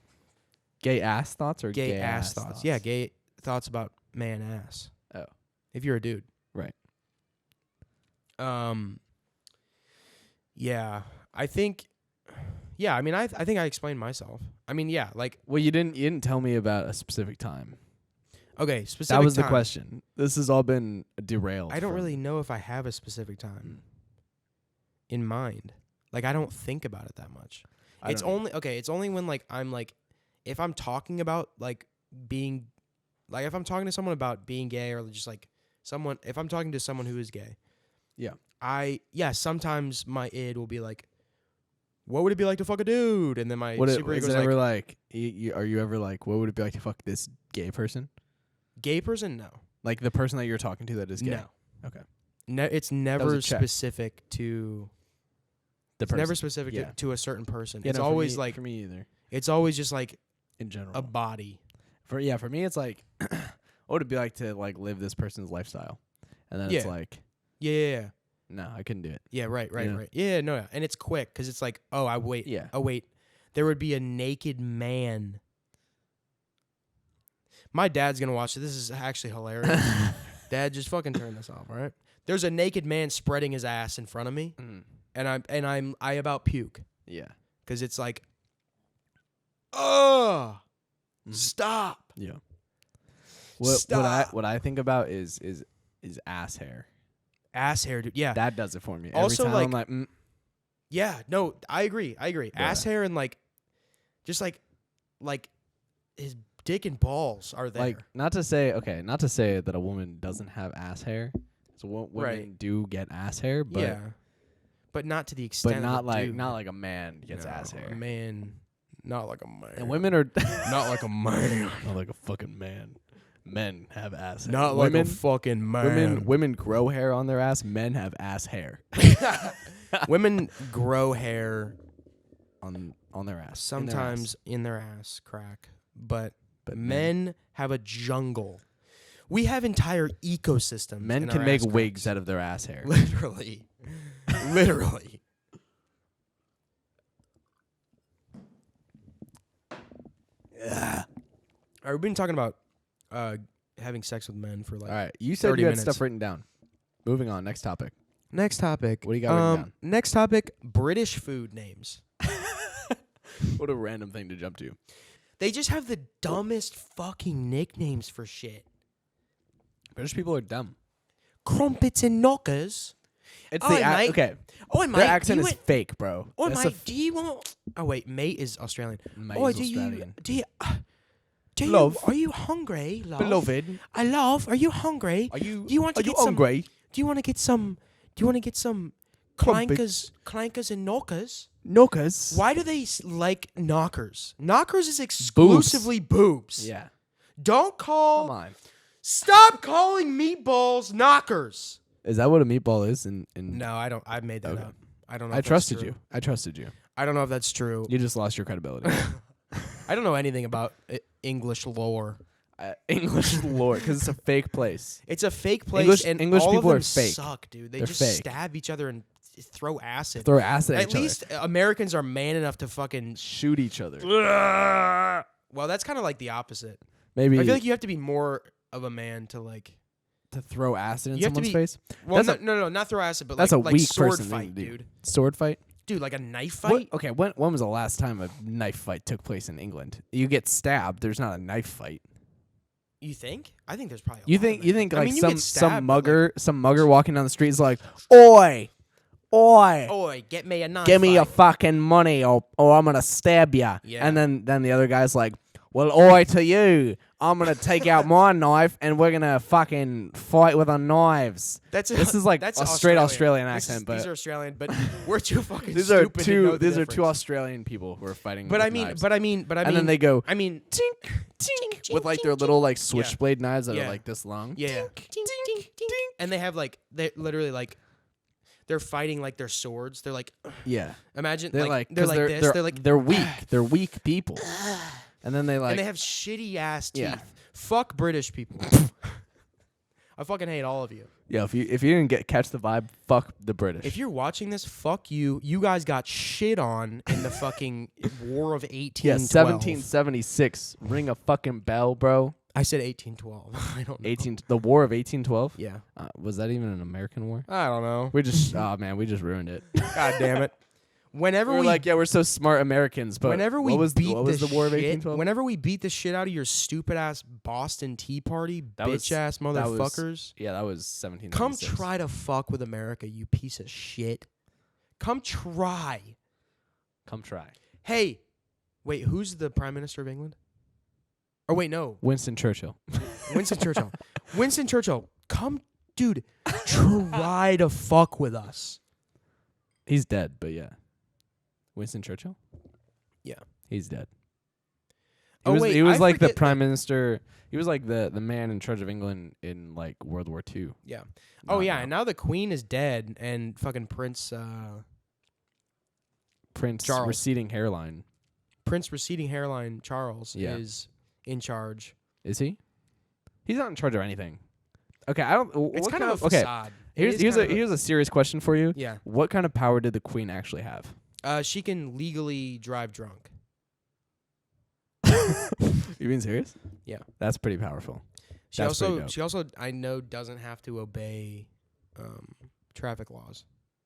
Gay-ass thoughts or gay-ass thoughts? Yeah, gay thoughts about man-ass. Oh. If you're a dude. Right. Yeah, I think... Yeah, I mean, I think I explained myself. I mean, yeah, like... Well, you didn't tell me about a specific time. Okay, specific That was time. the question. This has all been derailed. I don't really know if I have a specific time in mind. Like, I don't think about it that much. It's only when, like, I'm, like... If I'm talking about, like, being, like, if I'm talking to someone about being gay or just like someone, if I'm talking to someone who is gay, sometimes my id will be like, what would it be like to fuck a dude? And then my super ego is ever like, are you ever like, what would it be like to fuck this gay person? Gay person? No. Like the person that you're talking to that is gay? No. Okay. No, it's never specific to the person. It's never specific to a certain person. Yeah, it's no, always for me either. It's always just like in general a body. For me, it's like, what would it be like to like live this person's lifestyle? And then it's like, yeah. No, I couldn't do it. Yeah, right. Yeah, no, and it's quick because it's like, oh, wait, there would be a naked man. My dad's gonna watch it. This is actually hilarious. Dad, just fucking turn this off, all right? There's a naked man spreading his ass in front of me, and I about puke. Yeah, because it's like, stop. Yeah. What I think about is ass hair. Ass hair, dude. Yeah, that does it for me. Also, every time I'm like, yeah, no, I agree. Yeah. Ass hair and like, just like his dick and balls are there. Like, not to say that a woman doesn't have ass hair. So women do get ass hair, but but not to the extent. But not like a man gets ass hair. A man, not like a man. And women are not like a man. Not like a fucking man. Men have ass hair. Not like a fucking man. Women grow hair on their ass. Men have ass hair. Women grow hair on their ass. Sometimes in their ass crack. But men have a jungle. We have entire ecosystems. Men can make wigs out of their ass hair. Literally. Literally. Yeah. All right, we've been talking about having sex with men for like. All right, you said you had stuff written down. Moving on, next topic. Next topic. What do you got written down? Next topic: British food names. What a random thing to jump to. They just have the dumbest fucking nicknames for shit. British people are dumb. Crumpets and knockers. It's the okay. Oh, mate, their accent is fake, bro. Oh, mate, do you want? Oh, wait, mate is Australian. Mate is Australian. Do you? Love. Are you hungry, love? Beloved. I love. Are you hungry? Are you? Do you want to get hungry? Do you want to get some? Do you want to get some clankers and knockers? Knockers. Why do they like knockers? Knockers is exclusively boobs. Yeah. Don't call. Come on. Stop calling meatballs knockers. Is that what a meatball is? No, I don't. I made that up. I don't know. I trusted you. I trusted you. I don't know if that's true. You just lost your credibility. I don't know anything about English lore. English lore, because it's a fake place. It's a fake place, and English all people of them are fake. Suck, dude. They They're just fake. stab each other and throw acid. At least Americans are man enough to fucking shoot each other. Well, that's kind of like the opposite. Maybe I feel like you have to be more of a man to like to throw acid in someone's face. Well, no, not throw acid, but that's like a weak sword person fight, thing to do. dude. Sword fight. Dude, like a knife fight? Okay, when was the last time a knife fight took place in England? You get stabbed. There's not a knife fight. You think? I think there's probably. You think like you some mugger walking down the street is like, oi, get me a knife. Give me your fucking money, or I'm gonna stab you. Yeah. And then the other guy's like, well, oi to you. I'm gonna take out my knife and we're gonna fucking fight with our knives. This is like a straight Australian accent, but these are Australian, but we're too fucking these stupid. These are two Australian people who are fighting. But I knives. mean, and then they go, tink, tink, with like their little like switchblade knives that are like this long. Yeah. And they have like they literally like they're fighting like their swords. They're like imagine they're like this. They're weak. They're weak people. And then they and they have shitty ass teeth. Yeah. Fuck British people. I fucking hate all of you. Yeah, if you didn't catch the vibe, fuck the British. If you're watching this, fuck you. You guys got shit on in the fucking War of 1812. Yeah, 1776. Ring a fucking bell, bro. I said 1812. I don't know. The War of 1812? Yeah. Was that even an American war? I don't know. We just we just ruined it. God damn it. Whenever we're so smart Americans, but whenever we what was the War of 1812? Whenever we beat the shit out of your stupid ass Boston Tea Party, bitch ass motherfuckers. That was 1776. Come try to fuck with America, you piece of shit. Come try. Come try. Hey, wait, who's the Prime Minister of England? Oh wait, no. Winston Churchill. Winston Churchill. Winston Churchill, come, dude. Try to fuck with us. He's dead, but yeah. Winston Churchill? Yeah. He's dead. He was like the prime minister. He was like the man in charge of England in like World War II. Yeah. And now the Queen is dead and fucking Prince Charles. Receding hairline. Prince receding hairline Charles is in charge. Is he? He's not in charge of anything. Okay, I don't. It's kind of a facade. Here's a serious question for you. Yeah. What kind of power did the Queen actually have? She can legally drive drunk. You being serious? Yeah. That's pretty powerful. She also I know doesn't have to obey traffic laws.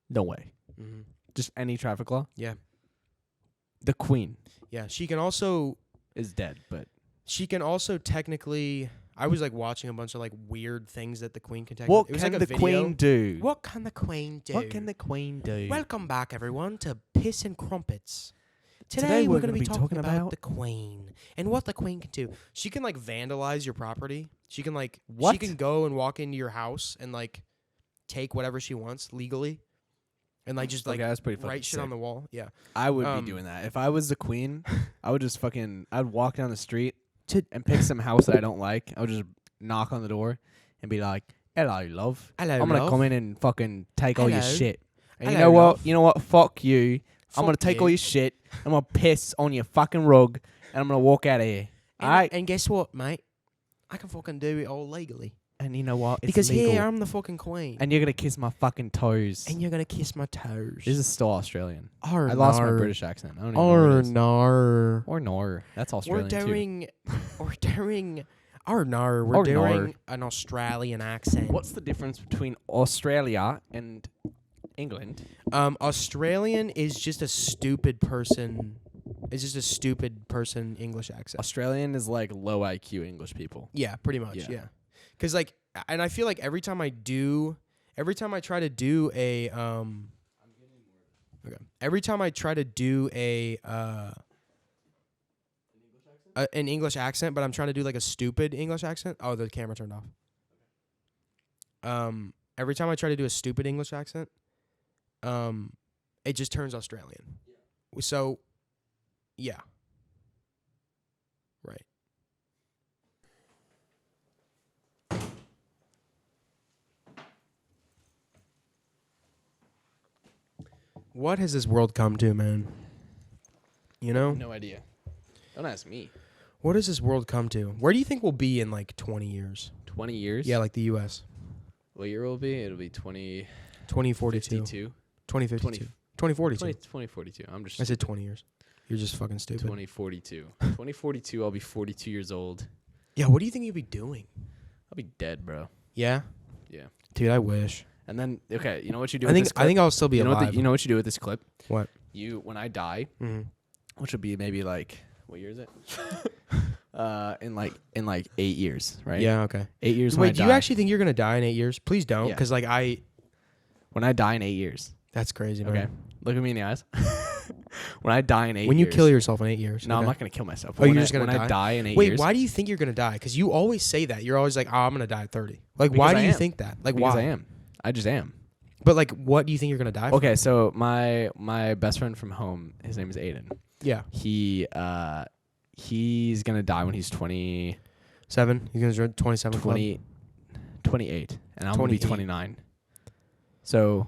No way. Mm-hmm. Just any traffic law? Yeah. The Queen. Yeah. She can also is dead, but she can also technically. I was like watching a bunch of like weird things that the Queen can take. What can the Queen do? What can the Queen do? What can the Queen do? Welcome back, everyone, to Piss and Crumpets. Today we're going to be talking about the Queen and what the Queen can do. She can like vandalize your property. She can like she can go and walk into your house and like take whatever she wants legally, and like just like that's pretty write shit on the wall. Yeah, I would be doing that if I was the Queen. I would just I'd walk down the street and pick some house that I don't like. I would just knock on the door and be like, "Hello, love. Hello, I'm gonna love. come in and fucking take all your shit. And Hello, you know what? love. You know what? Fuck you. I'm Fuck gonna take you. all your shit. I'm gonna piss on your fucking rug, and I'm gonna walk out of here. Alright? And guess what, mate? I can fucking do it all legally. And you know what? It's Because legal. here I'm the fucking Queen. And you're gonna kiss my fucking toes. And you're gonna kiss my toes. This is still Australian. Arr, I lost my nar. British accent. I don't even know what it is. Nar. Or nor. That's Australian too. We're doing an Australian accent. What's the difference between Australia and England? Australian is just a stupid person. It's just a stupid person English accent. Australian is like low IQ English people. Yeah, pretty much. Yeah. Cause like, and I feel like every time I try to do a every time I try to do an English accent, but I'm trying to do like a stupid English accent. Oh, the camera turned off. Every time I try to do a stupid English accent, it just turns Australian. Yeah. So, yeah. Right. What has this world come to, man? You know? No idea. Don't ask me. What does this world come to? Where do you think we'll be in like 20 years? 20 years? Yeah, like the U.S. What year will it be? It'll be 2042. 2052. 2042. 2042. I said 20 years. You're just fucking stupid. 2042. 2042, I'll be 42 years old. Yeah, what do you think you'll be doing? I'll be dead, bro. Yeah? Yeah. Dude, I wish. And then, okay, you know what you do I with think this clip? I think I'll still be alive. You know what you do with this clip? What? When I die, which will be maybe like, what year is it? In like 8 years, right? Yeah, okay. 8 years. Wait, do you actually think you're going to die in 8 years? Please don't, because like when I die in 8 years. That's crazy, man. Okay. Look at me in the eyes. When I die in 8 years. When you kill yourself in 8 years. No, okay. I'm not going to kill myself. Oh, you're just going to die? When I die in 8 Wait, years. why do you think you're going to die? Because you always say that. You're always like, oh, I'm going to die at 30. Like, Because why do I you am. think that? Like, Because why? I am. I just am. But like, what do you think you're going to die from? Okay, so my best friend from home, his name is Aiden. Yeah. He's going to die when he's 27. 7? He's going to join 27 28. And I'm going to be 29. So,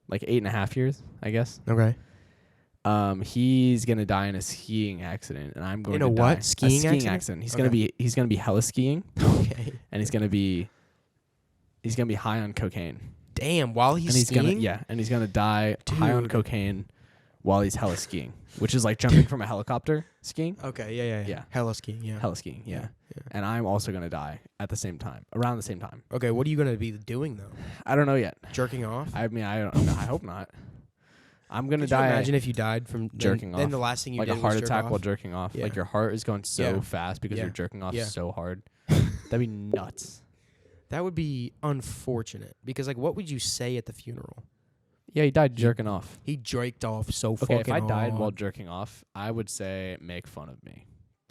like 8.5 years, I guess. Okay. He's gonna die in a skiing accident, and I'm going in to die. What? Skiing accident. He's gonna be hella skiing. Okay. And he's gonna be high on cocaine. Damn, while he's skiing? And he's gonna die high on cocaine while he's hella skiing, which is like jumping from a helicopter skiing. Okay, yeah. Hella skiing, yeah. Hella skiing, yeah. And I'm also gonna die at the same time, around the same time. Okay, what are you gonna be doing though? I don't know yet. Jerking off? I mean, I don't know. I hope not. I'm gonna die. Imagine if you died from jerking off. Then the last thing you like did a heart was attack jerk off. while jerking off. Yeah. Like your heart is going so fast because you're jerking off so hard. That'd be nuts. That would be unfortunate because like, what would you say at the funeral? Yeah, he died jerking off. He jerked off so fucking Okay, if I died hard. while jerking off, I would say make fun of me.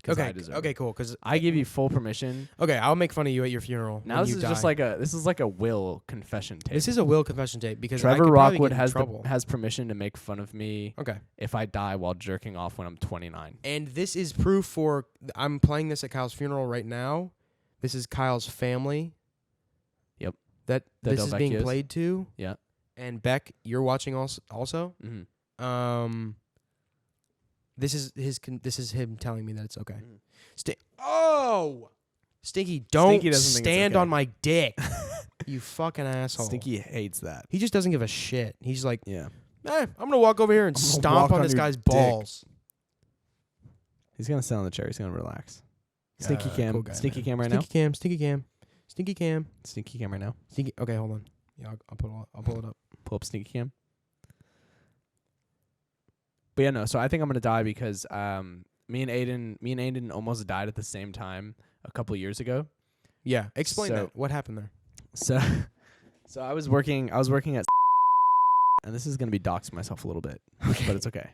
Okay. I deserve Okay. it. Cool. Because I give you full permission. Okay, I'll make fun of you at your funeral. Now when this you is die. just like a will confession tape. This is a will confession tape because Trevor I could probably Rockwood get in trouble. has permission to make fun of me. Okay. If I die while jerking off when I'm 29. And this is proof for. I'm playing this at Kyle's funeral right now. This is Kyle's family. Yep. That The this is being Delvecchios. played to. Yeah. And Beck, you're watching also. Mm-hmm. This is this is him telling me that it's okay. Mm. Stinky, don't Stinky doesn't think it's stand okay. on my dick. You fucking asshole. Stinky hates that. He just doesn't give a shit. He's like, Yeah. I'm gonna walk over here and I'm gonna stomp walk on on this your guy's dick. balls. He's gonna sit on the chair. He's gonna relax. Stinky cam. Cool guy, Stinky man. cam right Stinky now. cam. Stinky cam. Stinky cam. Stinky cam right now. Stinky. Okay, hold on. Yeah, I'll pull it up. Pull up stinky cam. But yeah, no. So I think I'm gonna die because me and Aiden almost died at the same time a couple years ago. Yeah, explain So- that. What happened there? So I was working at, and this is gonna be doxing myself a little bit, but it's okay.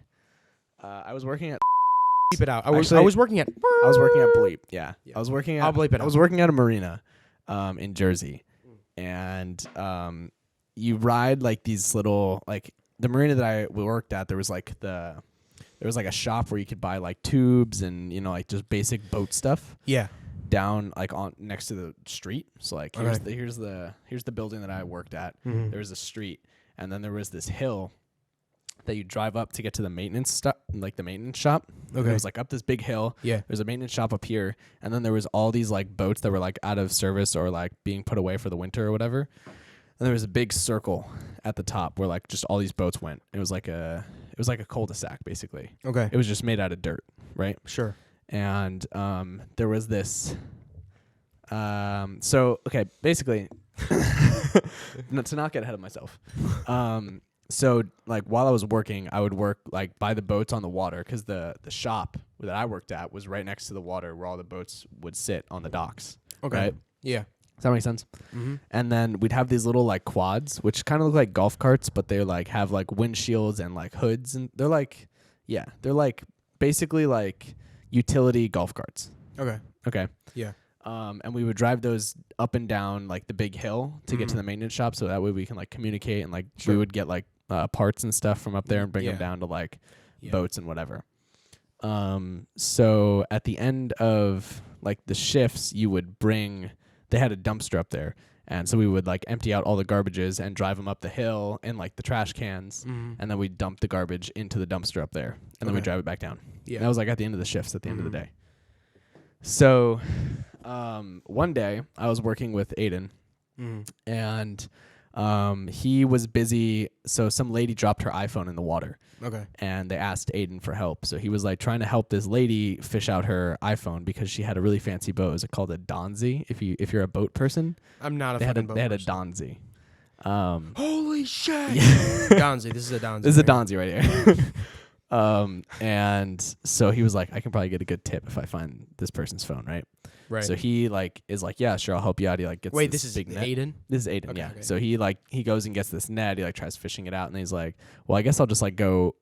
I was working at. Bleep it out. I Actually, was working at. I was working at Bleep. Yeah. Yeah. I was working at. I'll bleep it I was out. working at a marina, in Jersey, and you ride like these little like the marina that I worked at. There was like a shop where you could buy like tubes and like just basic boat stuff. Yeah. Down like on next to the street. So like Okay. here's the building that I worked at. Mhm. There was a street, and then there was this hill that you drive up to get to the maintenance shop. Okay. It was like up this big hill. Yeah. There's a maintenance shop up here, and then there was all these like boats that were like out of service or like being put away for the winter or whatever. And there was a big circle at the top where like just all these boats went. It was like a cul-de-sac basically. Okay. It was just made out of dirt, right? Sure. And there was this. So okay, basically, to not get ahead of myself. So like while I was working, I would work like by the boats on the water because the shop that I worked at was right next to the water where all the boats would sit on the docks. Okay. Right? Yeah. Does that make sense? Mm-hmm. And then we'd have these little like quads, which kind of look like golf carts, but they like have like windshields and like hoods, and they're like basically like utility golf carts. Okay. Okay. Yeah. And we would drive those up and down like the big hill to get to the maintenance shop, so that way we can like communicate and like we would get like parts and stuff from up there and bring them down to like boats and whatever. So at the end of like the shifts, they had a dumpster up there, and so we would like empty out all the garbages and drive them up the hill in like the trash cans, and then we'd dump the garbage into the dumpster up there, and then we drive it back down. Yeah. And that was like at the end of the shifts at the end of the day. So one day I was working with Aiden, and he was busy. So some lady dropped her iPhone in the water. Okay. And they asked Aiden for help. So he was like trying to help this lady fish out her iPhone because she had a really fancy boat. Is it called a donzi? If you're a boat person, I'm not a they had fucking boat they had a person. donzi. Holy shit. Donzi. This is a donzi. This is a donzi right here. And so he was like, I can probably get a good tip if I find this person's phone, right? Right. So he like is like, yeah, sure, I'll help you out. He like gets Wait, this is big net. Aiden? This is Aiden, Okay, yeah. okay. So he goes and gets this net. He like tries fishing it out, and he's like, well, I guess I'll just like go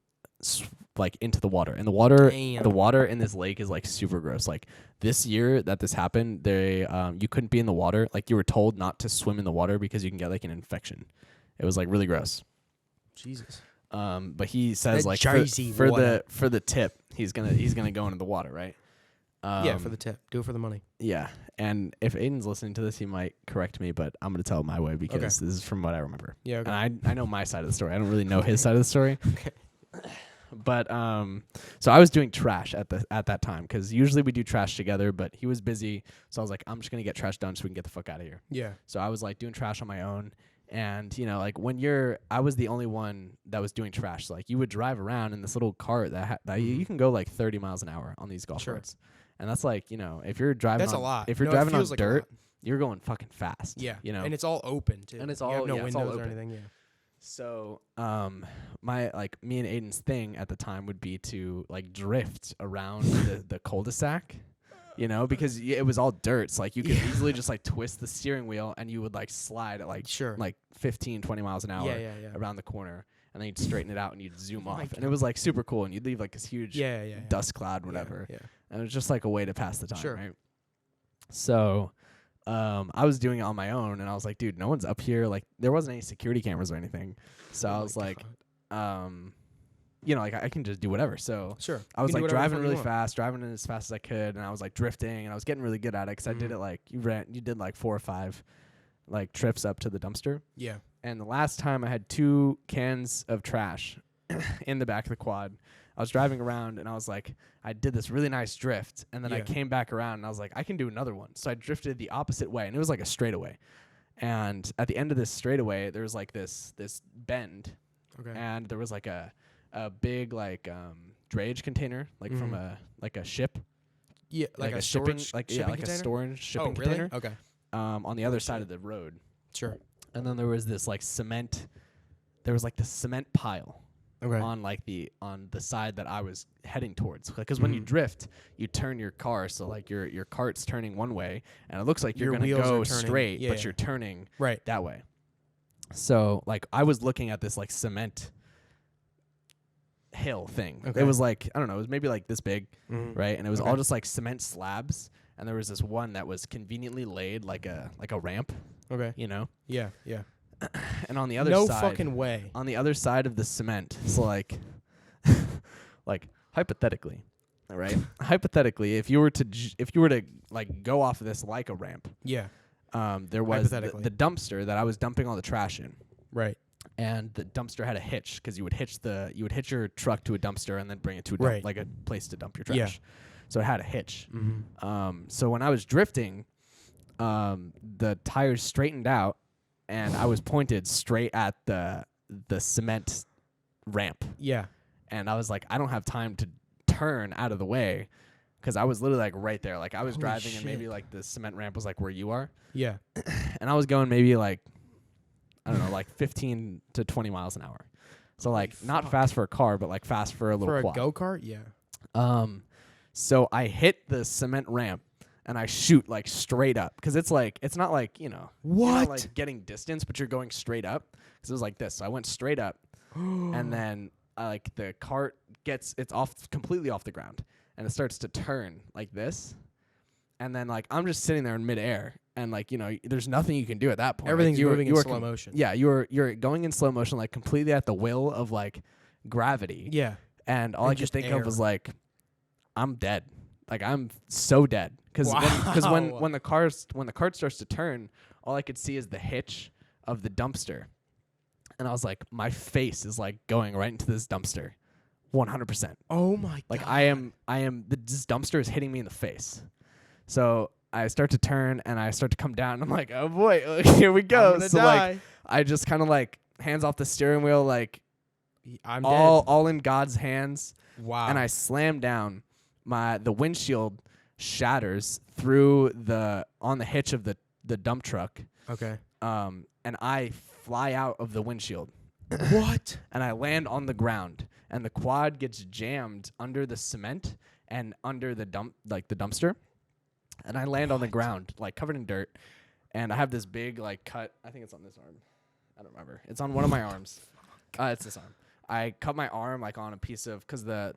like into the water. And the water in this lake is like super gross. Like this year that this happened, they you couldn't be in the water. Like you were told not to swim in the water because you can get like an infection. It was like really gross. Jesus. But he says That like Jersey for water. the tip, he's gonna go into the water, right? Yeah, for the tip. Do it for the money. Yeah. And if Aiden's listening to this, he might correct me, but I'm gonna tell it my way because this is from what I remember. Yeah. Okay. And I know my side of the story. I don't really know his side of the story. Okay. But so I was doing trash at that time because usually we do trash together, but he was busy, so I was like, I'm just gonna get trash done so we can get the fuck out of here. Yeah. So I was like doing trash on my own, and like when I was the only one that was doing trash. So, like you would drive around in this little cart that you can go like 30 miles an hour on these golf carts, and that's like if you're driving, That's a lot. If you're No, it driving on feels like a dirt, lot. you're going fucking fast. Yeah. And it's all open too. And it's You all- have no yeah, it's all windows or open. anything. Yeah. So, me and Aiden's thing at the time would be to like drift around the cul-de-sac, because it was all dirt. So like you could easily just like twist the steering wheel and you would like slide at like 15, 20 miles an hour around the corner, and then you'd straighten it out and you'd zoom off, and it was like super cool, and you'd leave like this huge dust cloud, whatever. Yeah. And it was just like a way to pass the time, Sure. right? So I was doing it on my own, and I was like, dude, no one's up here. Like, there wasn't any security cameras or anything. So I was like, you know, like I can just do whatever. So sure. I was like driving really fast, driving as fast as I could, and I was like drifting, and I was getting really good at it because I did it like you did like 4 or 5 like trips up to the dumpster. Yeah. And the last time I had 2 cans of trash in the back of the quad. I was driving around, and I was like, I did this really nice drift, and then I came back around, and I was like, I can do another one. So I drifted the opposite way, and it was like a straightaway. And at the end of this straightaway, there was like this bend, and there was like a big like drayage container, like from a ship. Yeah, like a shipping, storage, like shipping like container? a storage shipping Oh, really? container. Okay. On the other side of the road. Sure. And then there was this like cement. There was like the cement pile. Okay. On the side that I was heading towards, because when you drift, you turn your car, so like your cart's turning one way, and it looks like you're gonna go straight, but you're turning that way. So like I was looking at this like cement hill thing. Okay. It was like, I don't know, it was maybe like this big, right? And it was all just like cement slabs, and there was this one that was conveniently laid like a ramp. Okay. You know? Yeah, yeah. And on the other side, no fucking way. On the other side of the cement, it's like, like hypothetically, all right. Hypothetically, if you were to like go off of this like a ramp, there was the dumpster that I was dumping all the trash in, right. And the dumpster had a hitch because you would hitch your truck to a dumpster and then bring it to a like a place to dump your trash. Yeah. So it had a hitch. So when I was drifting, the tires straightened out. And I was pointed straight at the cement ramp. Yeah. And I was like, I don't have time to turn out of the way because I was literally like right there. Like I was driving and maybe like the cement ramp was like where you are. Yeah. And I was going maybe like, I don't know, like 15 to 20 miles an hour. So like not fast for a car, but like fast for a little quad. For a go-kart? Yeah. So I hit the cement ramp. And I shoot like straight up because it's not like, you know, what? You're not, like getting distance, but you're going straight up because it was like this. So I went straight up, and then like the cart it's completely off the ground, and it starts to turn like this, and then like I'm just sitting there in midair, and like, you know, there's nothing you can do at that point. Everything's like, moving in slow motion. Yeah, you're going in slow motion, like completely at the will of like gravity. Yeah, and all I could think of was like, I'm dead. Like I'm so dead because when the cart starts to turn, all I could see is the hitch of the dumpster, and I was like, my face is like going right into this dumpster, 100%. Oh my god! Like this dumpster is hitting me in the face, so I start to turn and I start to come down. And I'm like, oh boy, here we go. So die. Like I just kind of like hands off the steering wheel, like I'm all in God's hands. Wow! And I slam down. The windshield shatters through on the hitch of the dump truck. Okay. And I fly out of the windshield. What? And I land on the ground, and the quad gets jammed under the cement and under the dumpster. And I land on the ground, like covered in dirt, and I have this big like cut. I think it's on this arm. I don't remember. It's on one of my arms. It's this arm. I cut my arm like on a piece of, because the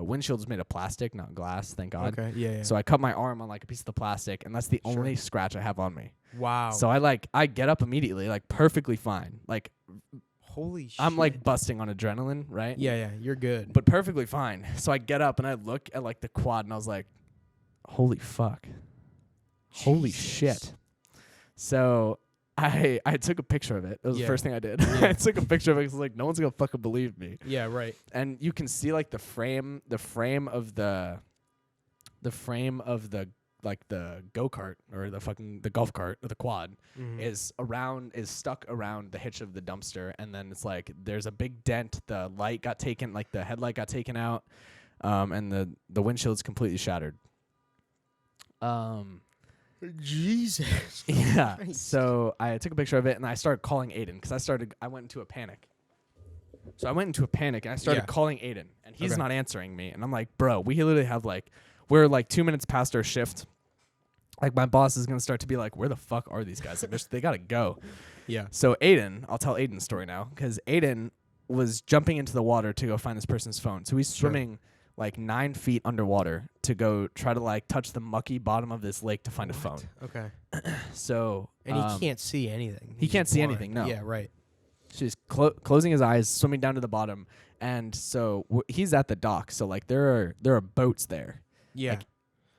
windshield's made of plastic, not glass, thank God. Okay, yeah. So I cut my arm on like a piece of the plastic, and that's the only scratch I have on me. Wow. So I get up immediately, like perfectly fine. Like, holy shit. I'm like busting on adrenaline, right? Yeah, yeah, you're good. But perfectly fine. So I get up and I look at like the quad, and I was like, holy fuck. Jesus. Holy shit. So I took a picture of it. It was the first thing I did. Yeah. I took a picture of it because like no one's gonna fucking believe me. Yeah, right. And you can see like the frame of the like the go-kart or the golf cart or the quad is stuck around the hitch of the dumpster, and then it's like there's a big dent. The light got taken, like the headlight got taken out, and the windshield's completely shattered. Jesus. Yeah. So I took a picture of it and I started calling Aiden because I went into a panic. So I went into a panic and I started calling Aiden, and he's not answering me. And I'm like, bro, we literally have we're like 2 minutes past our shift. Like my boss is going to start to be like, where the fuck are these guys? Like they got to go. Yeah. So Aiden, I'll tell Aiden's story now because Aiden was jumping into the water to go find this person's phone. So he's swimming like 9 feet underwater to go try to like touch the mucky bottom of this lake to find a phone. Okay. So and he can't see anything. He can't see anything. No. Yeah, right. She's closing his eyes, swimming down to the bottom, and so he's at the dock. So like there are boats there. Yeah. Like,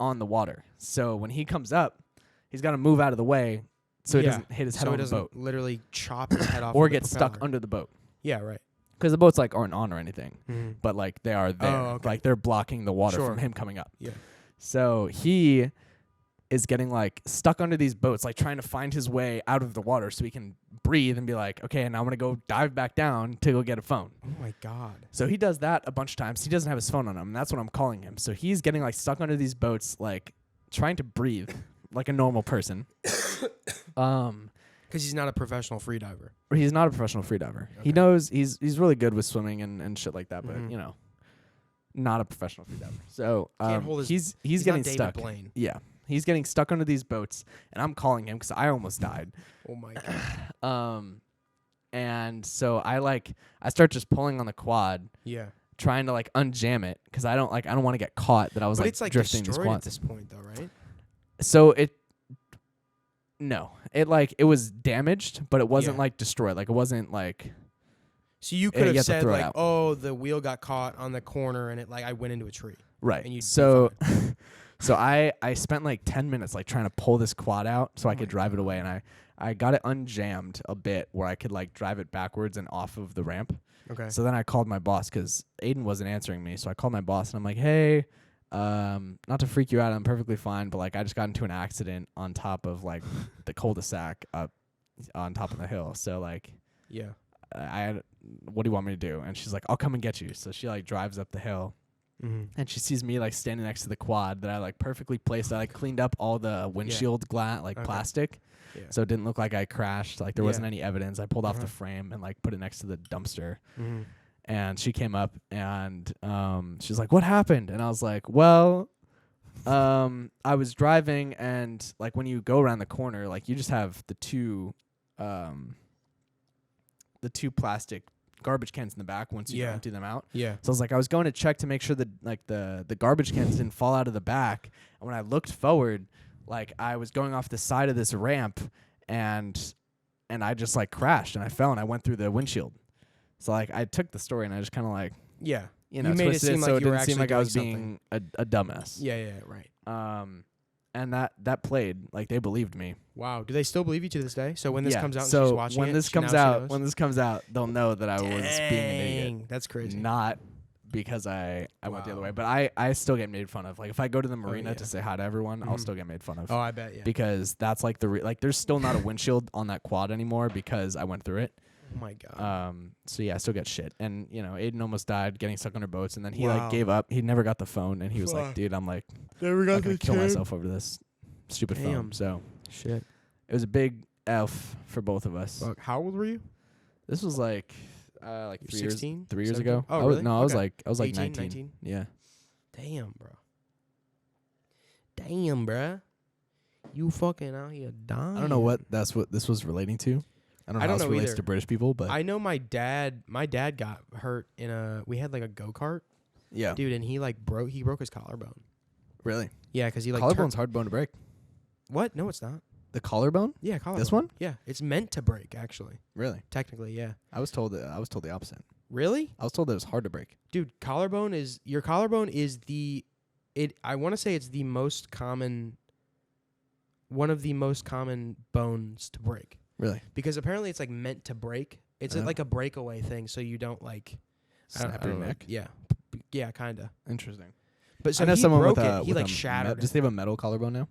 on the water. So when he comes up, he's got to move out of the way so he doesn't hit his head on the boat. Literally chop his head off. Or get stuck under the boat. Yeah, right. Because the boats like aren't on or anything, but like they are there. Oh, okay. Like they're blocking the water from him coming up. Yeah. So he is getting like stuck under these boats, like trying to find his way out of the water so he can breathe and be like, okay, now I'm gonna go dive back down to go get a phone. Oh my God. So he does that a bunch of times. He doesn't have his phone on him, and that's what I'm calling him. So he's getting like stuck under these boats, like trying to breathe like a normal person. Because he's not a professional freediver. He's not a professional freediver. Okay. He knows he's really good with swimming and shit like that, but you know, not a professional freediver. So he's getting not David stuck. Blaine. Yeah, he's getting stuck under these boats, and I'm calling him because I almost died. Oh my God. And so I start just pulling on the quad. Yeah. Trying to like unjam it because I don't want to get caught that I was but like it's like drifting this destroyed quad. at this point though, right? So it was damaged, but it wasn't like destroyed. Like it wasn't like. So you could have said like, out. oh, the wheel got caught on the corner and it like I went into a tree. Right. And so I spent like 10 minutes like trying to pull this quad out so I could drive it away, and I got it unjammed a bit where I could like drive it backwards and off of the ramp. Okay. So then I called my boss because Aiden wasn't answering me. So I called my boss and I'm like, hey, not to freak you out, I'm perfectly fine, but like I just got into an accident on top of like the cul-de-sac up on top of the hill. So like, yeah, what do you want me to do? And she's like, I'll come and get you. So she like drives up the hill. And she sees me like standing next to the quad that I like perfectly placed. I like cleaned up all the windshield glass, like plastic. Yeah. So it didn't look like I crashed. Like there wasn't any evidence. I pulled off the frame and like put it next to the dumpster. And she came up and she's like, what happened? And I was like, well, I was driving and like when you go around the corner, like you just have the two plastic garbage cans in the back once you empty them out. Yeah. So I was like, I was going to check to make sure that like the garbage cans didn't fall out of the back. And when I looked forward, like I was going off the side of this ramp and I just like crashed and I fell and I went through the windshield. So like I took the story and I just kind of like, you know, you made it seem like so it you were didn't seem like I was something. being a dumbass. Yeah, right. And that played, like they believed me. Wow. Do they still believe you to this day? So when this comes out and so she's watching when it, this comes out, they'll know that I was being an idiot. That's crazy. Not because I went the other way, but I still get made fun of. Like if I go to the marina to say hi to everyone, I'll still get made fun of. Oh, I bet, yeah. Because that's like like there's still not a windshield on that quad anymore because I went through it. Oh my God. So yeah, I still get shit. And you know, Aiden almost died getting stuck under boats, and then he like gave up. He never got the phone, and he was like, "Dude, I'm like, never got gonna kill myself over this stupid phone." So shit. It was a big F for both of us. Fuck. How old were you? This was like 3 years, 16? 3 years 17? ago. Oh, really? I was like 18, 19. Yeah. Damn, bro. You fucking out here dying. I don't know what this was relating to. I don't know how this relates to British people, but I know my dad got hurt we had like a go-kart. Yeah. Dude, and he broke his collarbone. Really? Yeah, because he like collarbone's hard bone to break. What? No, it's not. The collarbone? Yeah, collarbone. This one? Yeah, it's meant to break actually. Really? Technically, yeah. I was told the opposite. Really? I was told that it was hard to break. Dude, your collarbone is I want to say it's the most common one of the most common bones to break. Really? Because apparently it's like meant to break. It's like a breakaway thing, so you don't like snap your neck. Yeah, yeah, kind of. Interesting. But so I know he someone broke with it. He like shattered. Does he have a metal collarbone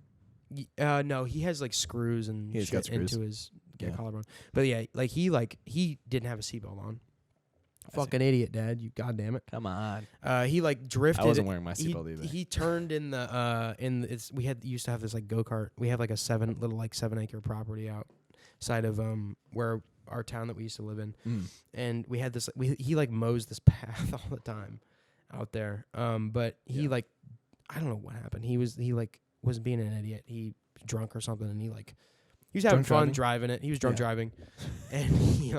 now? No, he has like screws and shit into his collarbone. But yeah, he didn't have a seatbelt on. Fucking idiot, Dad! You goddamn it! Come on. He like drifted. I wasn't wearing my seatbelt either. He turned in the we used to have this like go-kart. We have like a 7 acre property outside of where our town that we used to live in, and we had this. He like mows this path all the time out there. But he like I don't know what happened. He was being an idiot. He was drunk or something, and he was having fun driving it. He was drunk driving, and he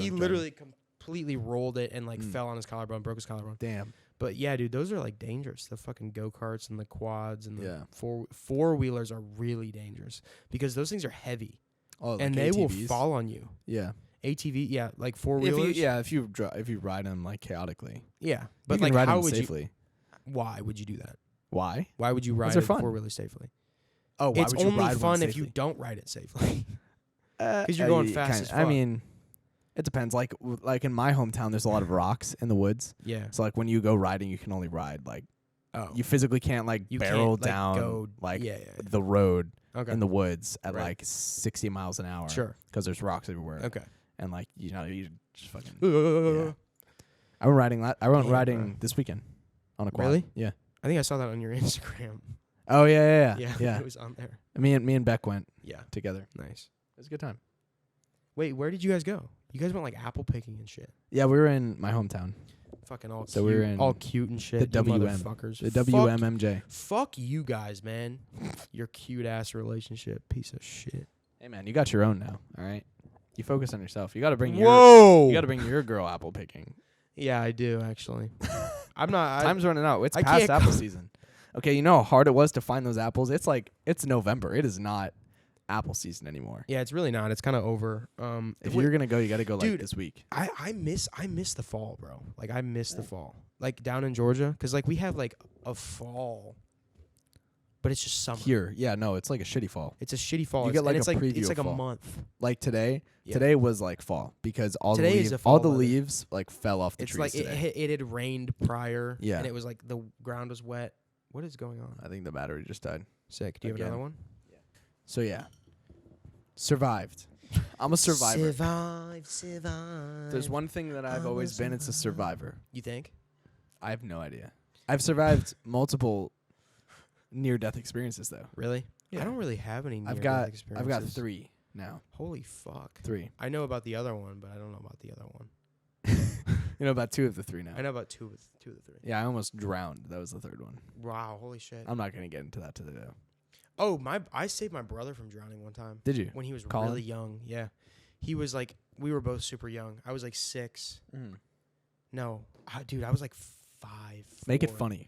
literally completely rolled it and like fell on his collarbone, broke his collarbone. Damn. But yeah, dude, those are like dangerous. The fucking go-karts and the quads and the Yeah. four-wheelers are really dangerous because those things are heavy. Oh, like and ATVs? they will fall on you. Yeah. ATV, yeah, like four-wheelers. If you ride them like chaotically. Yeah, But but like ride how them would safely. you? Why would you do that? Why? Why would you ride they're a fun. four-wheeler safely? Oh, why It's would you only ride one fun if safely? you don't ride it safely. Because you're going fast as fuck. I mean, it depends. Like in my hometown, there's a lot of rocks in the woods. Yeah. So like when you go riding, you can only ride like Oh. you physically can't like You barrel can't, like, down go- like yeah. the road Okay. in the woods at Right. like 60 miles an hour. Sure. Because there's rocks everywhere. Okay. And like you just fucking. Yeah. I went riding. I went Damn, riding bro. this weekend on a quad. Really? Yeah. I think I saw that on your Instagram. Oh yeah. Yeah. It was on there. Me and Beck went Yeah. together. Nice. It was a good time. Wait, where did you guys go? You guys went like apple picking and shit. Yeah, we were in my hometown. Fucking all So cute. we were in all cute and shit. the you WM. motherfuckers. The Fuck- WMMJ. Fuck you guys, man. Your cute ass relationship. Piece of shit. Hey man, you got your own now. All right. You focus on yourself. You got to bring Whoa. you got to bring your girl apple picking. Yeah, I do actually. I'm not. Time's running out. It's I past can't apple go- season. Okay, you know how hard it was to find those apples? It's November. It is not apple season anymore. Yeah, it's really not. It's kind of over. If you're going to go, you got to go like Dude, this week. I miss the fall, bro. Like I miss the fall. Like down in Georgia, because like we have like a fall, but it's just summer. Here. Yeah, no, it's like a shitty fall. It's a shitty fall. You It's- get, like, and it's a like preview it's of like fall. a month. Like today. Yeah. Today was like fall because all Today is the a fall all the weather. leaves like fell off the It's trees like today. it had rained prior. Yeah. and it was like the ground was wet. What is going on? I think the battery just died. Sick. Do you have Again. another one? So yeah. Survived. I'm a survivor. Survive. There's one thing that I've always been, it's a survivor. You think? I have no idea. I've survived multiple near-death experiences, though. Really? Yeah. I don't really have any. I've near-death got 3 experiences. now. Holy fuck! 3. I know about the other one, but I don't know about the other one. You know about 2 of the 3 now. I know about two of the 3. Yeah, I almost drowned. That was the 3rd one. Wow! Holy shit! I'm not gonna get into that today, though. Oh, I saved my brother from drowning one time Did you? when he was Colin? really young. Yeah, he was like we were both super young. I was like 6. No, dude, I was like 5. Make it 4. funny.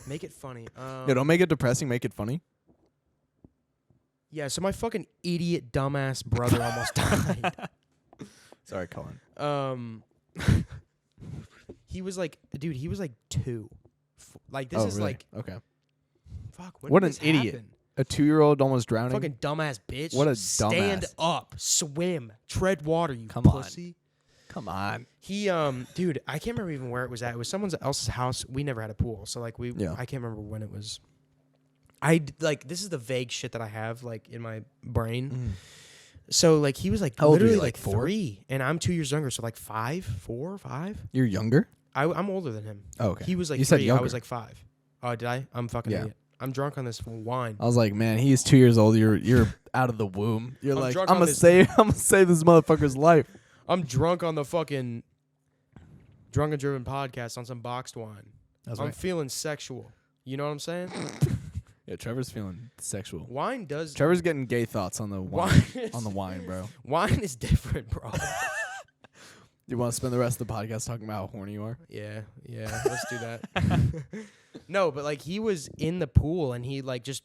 Make it funny. No, don't make it depressing. Make it funny. Yeah, so my fucking idiot dumbass brother almost died. Sorry, Colin. He was like, dude, he was like 2. Like this is really? like, Okay. fuck. When What did an this idiot. happen? A 2-year-old almost drowning. Fucking dumbass bitch. What a Stand dumbass. up, swim, tread water. You Come on. pussy. Come on. He dude, I can't remember even where it was at. It was someone else's house. We never had a pool, so like Yeah. I can't remember when it was. This is the vague shit that I have like in my brain. So like he was like How old were you, literally like, like 4? 3, and I'm 2 years younger, so like 5, 4, 5. You're younger? I'm older than him. Oh, okay. He was like You 3. said I younger. was like 5. Oh, did I? I'm fucking Yeah. idiot. I'm drunk on this wine. I was like, man, he's 2 years old. You're out of the womb. You're I'm like, drunk I'm on gonna this- save this motherfucker's life. I'm drunk on the fucking Drunk and Driven podcast on some boxed wine. That's I'm right. feeling sexual. You know what I'm saying? Yeah, Trevor's feeling sexual. Wine does. Trevor's getting gay thoughts on the wine. Wine is, On the wine, bro. wine is different, bro. You want to spend the rest of the podcast talking about how horny you are? Yeah, let's do that. No, but like he was in the pool and he like just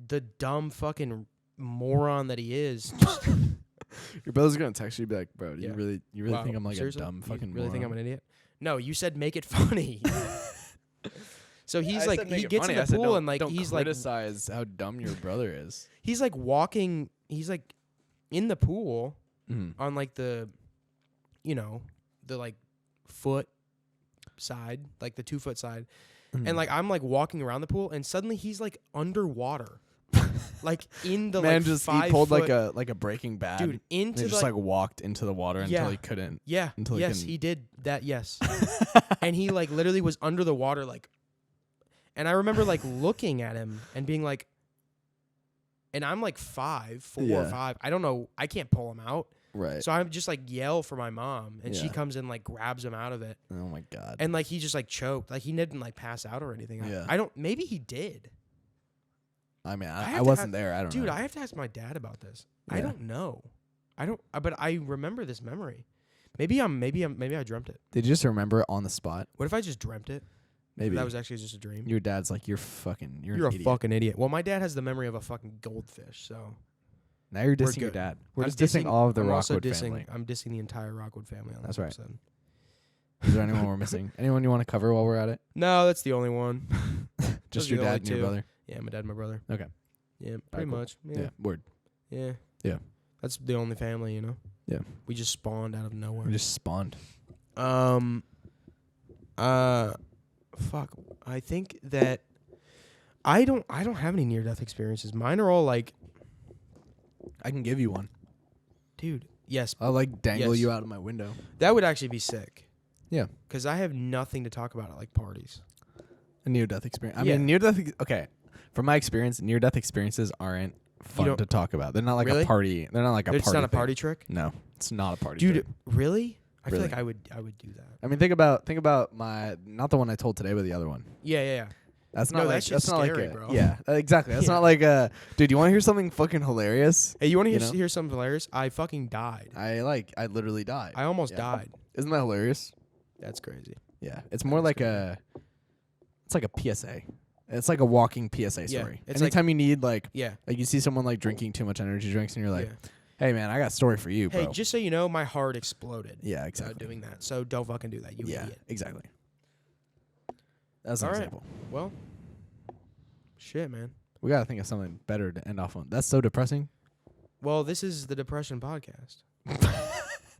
the dumb fucking moron that he is. Just, Your brother's gonna text you, be like, bro, do Yeah. you really wow, think I'm like seriously? a dumb fucking You really think I'm moron? an idiot? No, you said make it funny. So he's I like said make he it gets funny. in I the said pool don't- and like don't he's like criticize how dumb your brother is. he's like walking. He's like in the pool on like the, you know, the like foot side, like the 2-foot side. And like I'm like walking around the pool and suddenly he's like underwater. Like in the man, like just 5 he pulled foot, like a Breaking Bad. dude And into he just like like walked into the water Yeah. until he couldn't. yeah until he yes can- he did that yes. And he like literally was under the water like, and I remember like looking at him and being like, and I'm like 4 or Yeah. 5. I don't know. I can't pull him out. Right. So I just like yell for my mom, and she Yeah. comes in like grabs him out of it, Oh my god. and like he just like choked, like he didn't like pass out or anything. Yeah. I don't. Maybe he did, I mean, have I to wasn't have- there. I don't dude. know. I have to ask my dad about this. I Yeah. don't know. I don't. But I remember this memory. Maybe I dreamt it. Did you just remember it on the spot? What if I just dreamt it? Maybe That was actually just a dream. your dad's like, you're You're an a fucking idiot. Well, my dad has the memory of a fucking goldfish, so Now you're dissing your good. dad. We're I'm just dissing all of the I'm also Rockwood dissing, family. I'm dissing the entire Rockwood family on That's this right. episode. Is there anyone we're missing? Anyone you want to cover while we're at it? No, that's the only one. Just Those are your the only dad and your two. brother? Yeah, my dad and my brother. Okay. Yeah, pretty cool. much. Yeah. Word. Yeah. Yeah. That's the only family, you know? Yeah. We just spawned out of nowhere. We just spawned. Fuck. I think that I don't have any near death experiences. Mine are all like, I can give you one. dude, yes. I'll like dangle Yes. you out of my window. That would actually be sick. Yeah. Cuz I have nothing to talk about at like parties. A near-death experience. I Yeah. mean, near-death. Okay, from my experience, near-death experiences aren't fun don't- to talk about. They're not like Really? a party. They're not like a It's party. not a thing. party trick? No, it's not a party. Dude, trick. really? I feel Really. like I would do that. I mean, think about my not the one I told today, but the other one. Yeah. That's No, not that like shit's that's not scary, like bro. yeah, exactly. That's Yeah. not like dude. You want to hear something fucking hilarious? Hey, you want to You know? hear something hilarious? I fucking died. I literally died. I almost Yeah. died. Isn't that hilarious? That's crazy. Yeah, it's more like it's like a PSA. It's like a walking PSA Yeah, story. it's like- Anytime you need like Yeah. you see someone like drinking too much energy drinks, and you're like, Yeah. hey man, I got a story for you, bro. Hey, just so you know, my heart exploded. Yeah, exactly. Doing that. So don't fucking do that, you Yeah, idiot. exactly. That's an All right. example. Well, shit, man. We gotta think of something better to end off on. That's so depressing. Well, this is the depression podcast.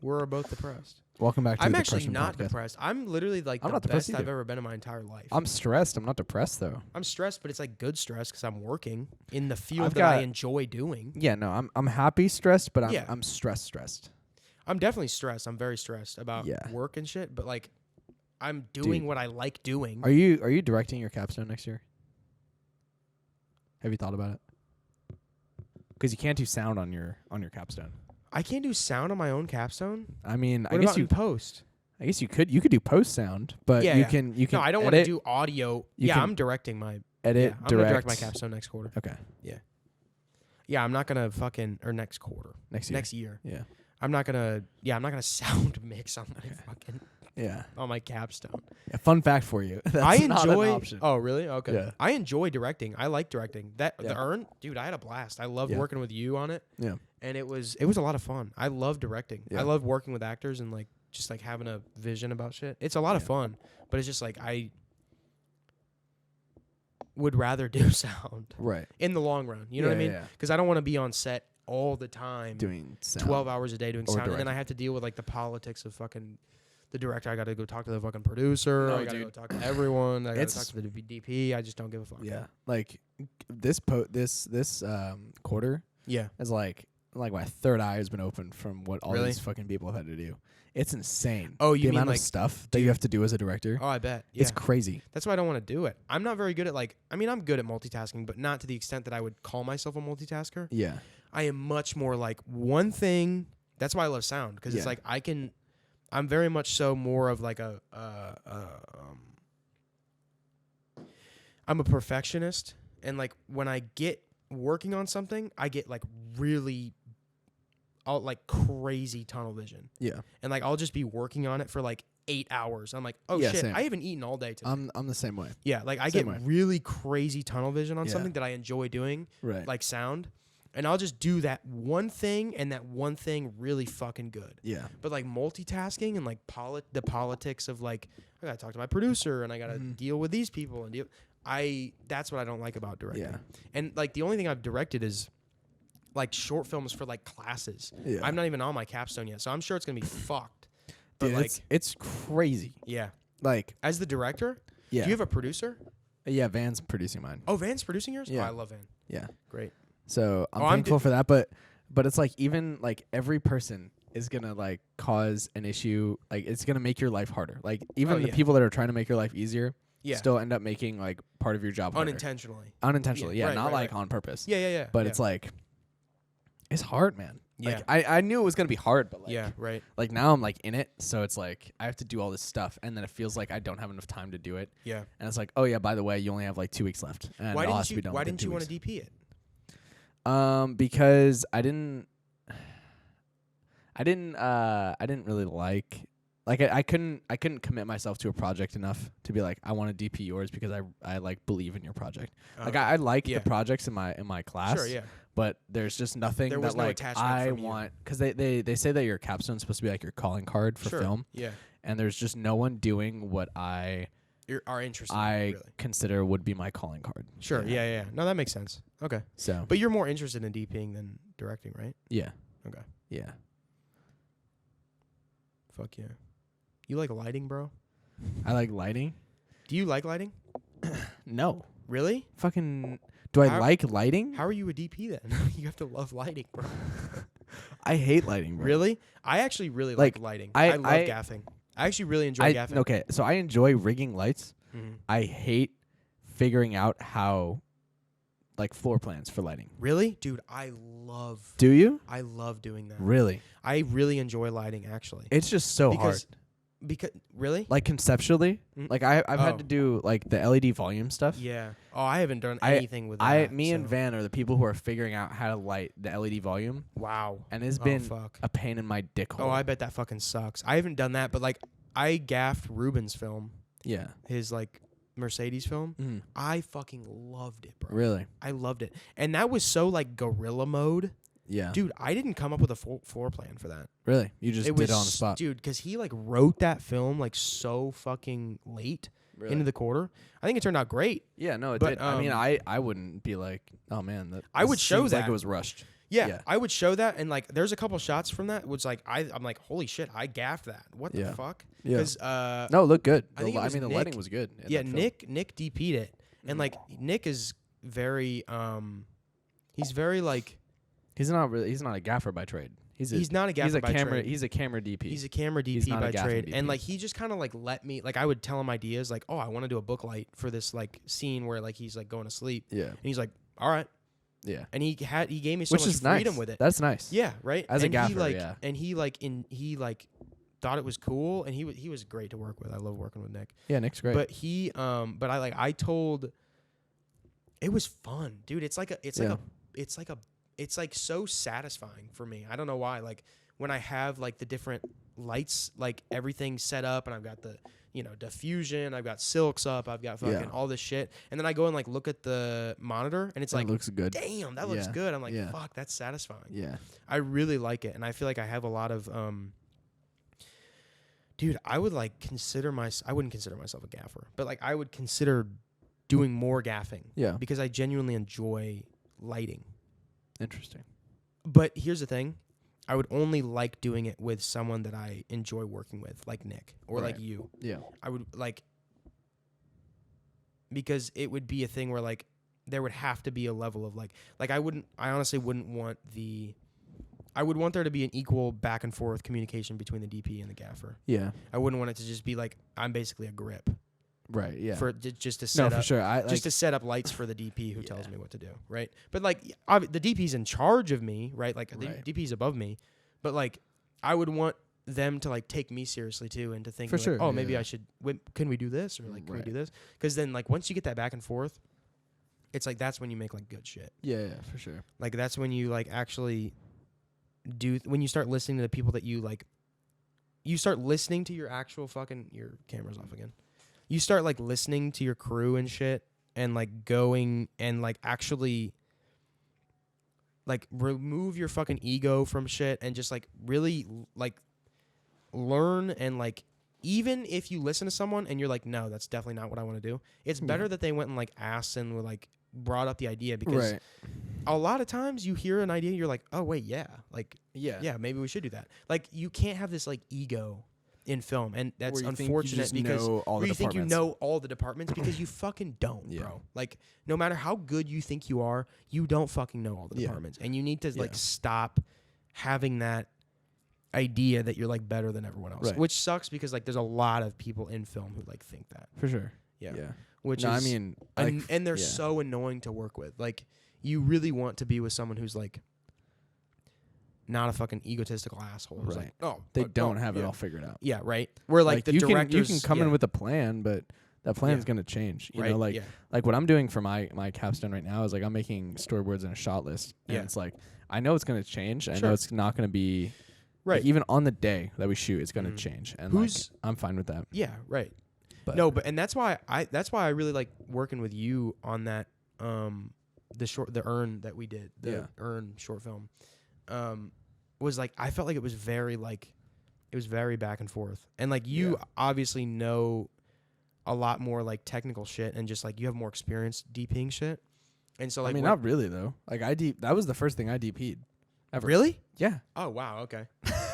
We're both depressed. Welcome back to I'm the actually depression not podcast. depressed. I'm literally like I'm the not depressed best I've either. ever been in my entire life. I'm stressed. I'm not depressed though. I'm stressed, but it's like good stress because I'm working in the field I've that I got- enjoy doing. Yeah, no, I'm happy stressed, but Yeah. I'm stressed. I'm definitely stressed. I'm very stressed about Yeah. work and shit, but like I'm doing Dude. what I like doing. Are you directing your capstone next year? Have you thought about it? Because you can't do sound on your capstone. I can't do sound on my own capstone. I mean, What I guess about you in post? I guess you could do post sound, but Yeah, you yeah. can No, I don't want edit, to do audio. you Yeah, can I'm directing my edit, I'm gonna direct. direct my capstone next quarter. Okay, Yeah, I'm not gonna fucking or next quarter. next year. Next year. Yeah, I'm not gonna sound mix on my Okay. fucking yeah. on my capstone. A fun fact for you. That's I not an enjoy. option. Oh, really? Okay. Yeah. I enjoy directing. I like directing. That Yeah. the Earn, dude. I had a blast. I loved Yeah. working with you on it, Yeah, and it was a lot of fun. I love directing. Yeah. I love working with actors and like just like having a vision about shit. It's a lot of Yeah. fun, but it's just like I would rather do sound right. in the long run. You know what I mean? Yeah. Because I don't want to be on set all the time, Doing sound. 12 hours a day doing Or sound, and then directing. I have to deal with like the politics of fucking the director. I got to go talk to the fucking producer. No, I got to go dude. talk to everyone. I got to It's- talk to the DP. I just don't give a fuck. Yeah, like this quarter Yeah. is like my third eye has been opened from what all Really? these fucking people have had to do. It's insane. Oh, you the mean amount like of stuff that you have to do as a director? Oh, I bet. Yeah. It's crazy. That's why I don't want to do it. I'm not very good at like. I mean, I'm good at multitasking, but not to the extent that I would call myself a multitasker. Yeah, I am much more like one thing. That's why I love sound because it's Yeah. like I'm very much so more of like I'm a perfectionist, and like when I get working on something, I get like really, like crazy tunnel vision, yeah. and like I'll just be working on it for like 8 hours. I'm like, oh Yeah, shit, same. I haven't eaten all day today. I'm the same way. Yeah, like I Same get way. really crazy tunnel vision on Yeah. something that I enjoy doing, Right. like sound, and I'll just do that one thing and that one thing really fucking good. yeah. But like multitasking and like the politics of like I gotta talk to my producer and I gotta Mhm. deal with these people and that's what I don't like about directing. Yeah. And like the only thing I've directed is like short films for like classes. Yeah. I'm not even on my capstone yet, so I'm sure it's gonna be fucked. But Dude, like, it's crazy. yeah, Like, as the director, yeah. do you have a producer? Yeah, Van's producing mine. Oh, Van's producing yours? Yeah. Oh, I love Van. Yeah. Great. So I'm I'm thankful for that, but it's like even like every person is gonna like cause an issue. Like it's gonna make your life harder. Like even Oh, the yeah. people that are trying to make your life easier Yeah. still end up making like part of your job harder. Unintentionally. Unintentionally, Yeah, yeah, right, not right, like right. on purpose. Yeah, yeah, yeah. But yeah. it's like it's hard, man. Yeah. Like I knew it was gonna be hard, but like yeah, right. like now I'm like in it, so it's like I have to do all this stuff, and then it feels like I don't have enough time to do it. Yeah. And it's like, oh yeah, by the way, you only have like 2 weeks left, and Why it all has didn't to be you done. Why within didn't 2 you want weeks. to DP it? Because I I didn't really like I couldn't commit myself to a project enough to be like I want to DP yours because I like believe in your project. Like I like the projects in my class. Sure, yeah. But there's just nothing there that was no like attachment I from want because they say that your capstone's supposed to be like your calling card for film. Yeah. And there's just no one doing what I are interested. I consider would be my calling card. Sure. Yeah. No, that makes sense. Okay. So, but you're more interested in DPing than directing, right? Yeah. Okay. Yeah. Fuck yeah. You like lighting, bro? I like lighting. Do you like lighting? No. Really? Fucking. Do I like lighting? How are you a DP then? You have to love lighting, bro. I hate lighting, bro. Really? I actually really like lighting. I love gaffing. I actually really enjoy gaffing. Okay, so I enjoy rigging lights. Mm-hmm. I hate figuring out how, like, floor plans for lighting. Really? Dude, I love... Do you? I love doing that. Really? I really enjoy lighting, actually. It's just so hard. Because really? Like, conceptually? Mm-hmm. Like, I've had to do, like, the LED volume stuff. Yeah. Oh, I haven't done anything with that. Me and Van are the people who are figuring out how to light the LED volume. Wow. And it's been a pain in my dick hole. Oh, I bet that fucking sucks. I haven't done that, but, like, I gaffed Ruben's film. Yeah. His, like, Mercedes film. Mm-hmm. I fucking loved it, bro. Really? I loved it. And that was so, like, guerrilla mode. Yeah. Dude, I didn't come up with a floor plan for that. Really? You just did it on the spot? Dude, because he, like, wrote that film, like, so fucking late into the quarter. I think it turned out great. Yeah, no, it did. I mean, I wouldn't be like, oh, man. I would show that. Like it was rushed. Yeah, I would show that. And, like, there's a couple shots from that which, like, I'm like, holy shit, I gaffed that. What the fuck? Yeah. Because, no, it looked good. I mean, the lighting was good. Yeah, Nick DP'd it. And, like, Nick is very, he's very, like... He's not a gaffer by trade. He's not a gaffer by trade. He's a camera DP. He's a camera DP by trade. DP. And like he just kind of like let me like I would tell him ideas like, "Oh, I want to do a book light for this like scene where like he's like going to sleep." Yeah. And he's like, "All right." Yeah. And he gave me so much freedom with it. That's nice. Yeah, right? As a gaffer, And he thought it was cool and he was great to work with. I love working with Nick. Yeah, Nick's great. But I told it was fun. Dude, it's like so satisfying for me. I don't know why. Like when I have like the different lights, like everything set up and I've got the, diffusion, I've got silks up, I've got fucking all this shit. And then I go and like look at the monitor and it's like, it looks good. Damn, that looks good. I'm like, fuck, that's satisfying. Yeah. I really like it. And I feel like I have a lot of, dude, I wouldn't consider myself a gaffer, but like I would consider doing more gaffing. Yeah. Because I genuinely enjoy lighting. Interesting. But here's the thing. I would only like doing it with someone that I enjoy working with, like Nick or like you. Yeah. I would because it would be a thing where like there would have to be a level of like I honestly wouldn't want I would want there to be an equal back and forth communication between the DP and the gaffer. Yeah. I wouldn't want it to just be like I'm basically a grip. Right, yeah. For just to set up, for sure. Just to set up lights for the DP who tells me what to do, right? But like, the DP's in charge of me, right? Like the DP's above me, but like, I would want them to like take me seriously too, and to think, like, oh, maybe I should. Can we do this or like, can we do this? Because then like once you get that back and forth, it's like that's when you make like good shit. Yeah, for sure. Like that's when you like actually when you start listening to the people that you like. You start listening to your actual your camera's off again. You start like listening to your crew and shit and like going and like actually like remove your fucking ego from shit and just like really like learn and like even if you listen to someone and you're like, no, that's definitely not what I want to do. It's better that they went and like asked and were like brought up the idea because a lot of times you hear an idea and you're like, oh wait, yeah. Like yeah, maybe we should do that. Like you can't have this like ego in film, and that's unfortunate because you think you know all the departments because you fucking don't, bro. Like no matter how good you think you are, you don't fucking know all the departments, and you need to like stop having that idea that you're like better than everyone else, which sucks because like there's a lot of people in film who like think that for sure. Yeah. Which is, I mean, and they're so annoying to work with. Like you really want to be with someone who's like not a fucking egotistical asshole. Right. Like, they don't have it all figured out. Yeah, right. Where like the directors... You can come in with a plan, but that plan is going to change. You know, like what I'm doing for my capstone right now is like I'm making storyboards and a shot list. And it's like, I know it's going to change. I know it's not going to be Right. Like, even on the day that we shoot, it's gonna change, and I'm fine with that. Yeah, right. But And that's why I really like working with you on that the Earn that we did, the Earn short film. Was like I felt like it was very back and forth. And like you obviously know a lot more like technical shit and just like you have more experience DPing shit. And so like not really though. Like that was the first thing I DP'd ever. Really? Yeah. Oh wow, okay.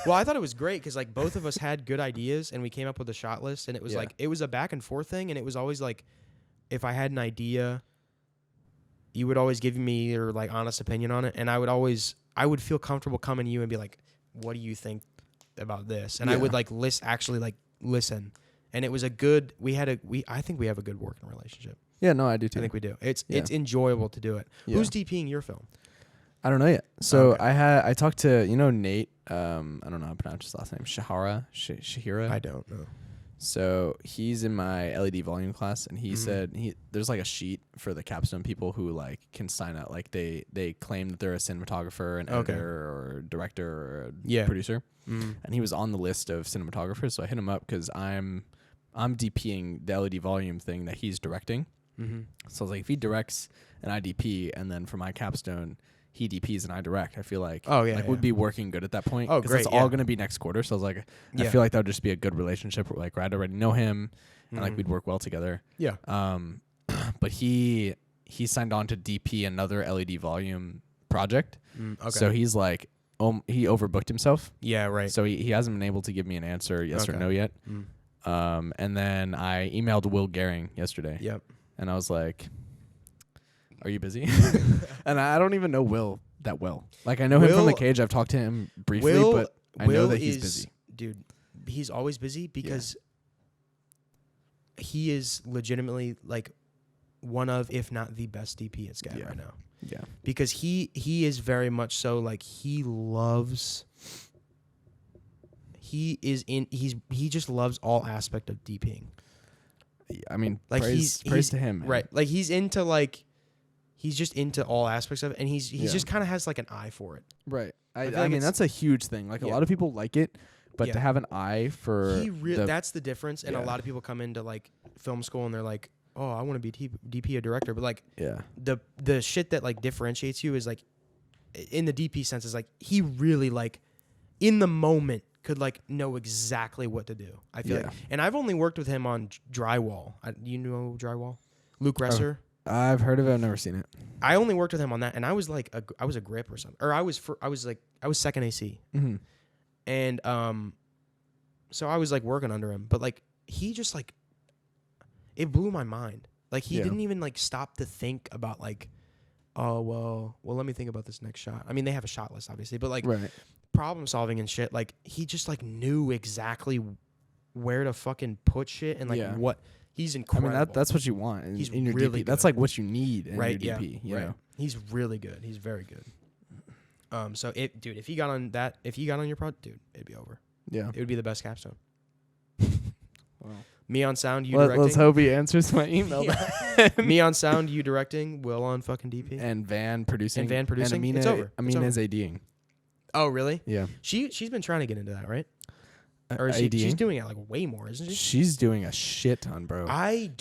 Well, I thought it was great cuz like both of us had good ideas and we came up with a shot list and it was like it was a back and forth thing and it was always like if I had an idea you would always give me your like honest opinion on it and I would feel comfortable coming to you and be like, "What do you think about this?" And I would like listen. And it was I think we have a good working relationship. Yeah, no, I do too. I think we do. It's enjoyable to do it. Yeah. Who's DPing your film? I don't know yet. So I talked to Nate. I don't know how to pronounce his last name. Shahira. I don't know. So he's in my LED volume class, and he said there's like a sheet for the capstone people who like can sign up. Like they claim that they're a cinematographer, an editor, or director, or a producer. And he was on the list of cinematographers. So I hit him up because I'm DPing the LED volume thing that he's directing. So I was like, if he directs an IDP, and then for my capstone he DPs and I direct, I feel like we'd be working good at that point. Oh, great. It's all going to be next quarter. So I was like, I feel like that would just be a good relationship. Like, I'd already know him and like we'd work well together. Yeah. But he signed on to DP another LED volume project. Okay. So he's like, he overbooked himself. Yeah, right. So he hasn't been able to give me an answer, yes or no yet. And then I emailed Will Gehring yesterday. Yep. And I was like, are you busy? And I don't even know Will that well. Like, I know him from the cage. I've talked to him briefly, but I know that he's busy. Dude, he's always busy because he is legitimately like one of, if not the best DP at SCAD right now. Yeah. Because he is very much so like he just loves all aspect of DPing. I mean, like praise to him, man. Right. Like he's just into all aspects of it, and he's just kind of has like an eye for it. Right. I mean, that's a huge thing. Like a lot of people like it, but to have an eye for that's the difference. And a lot of people come into like film school and they're like, "Oh, I want to be DP a director," but like the shit that like differentiates you is like in the DP sense is like he really like in the moment could like know exactly what to do. I feel like, and I've only worked with him on drywall. You know drywall, Luke Resser. I've heard of it. I've never seen it. I only worked with him on that, and I was like I was a grip or something, or I was second AC, and so I was like working under him, but like he just like it blew my mind. Like he didn't even like stop to think about like, oh well, let me think about this next shot. I mean, they have a shot list obviously, but like problem solving and shit. Like he just like knew exactly where to fucking put shit and like what. He's incredible. I mean, that's what you want in your really DP. That's like what you need in your DP. You know? He's really good. He's very good. So if he got on your project, dude, it'd be over. Yeah. It would be the best capstone. Wow. Me on sound, you directing. Let's hope he answers my email. Me on sound, you directing. Will on fucking DP. And Van producing. And Amina, it's over. Amina's ADing. Oh, really? Yeah. She's been trying to get into that, right? Or she's doing it like way more, isn't she? She's doing a shit ton, bro.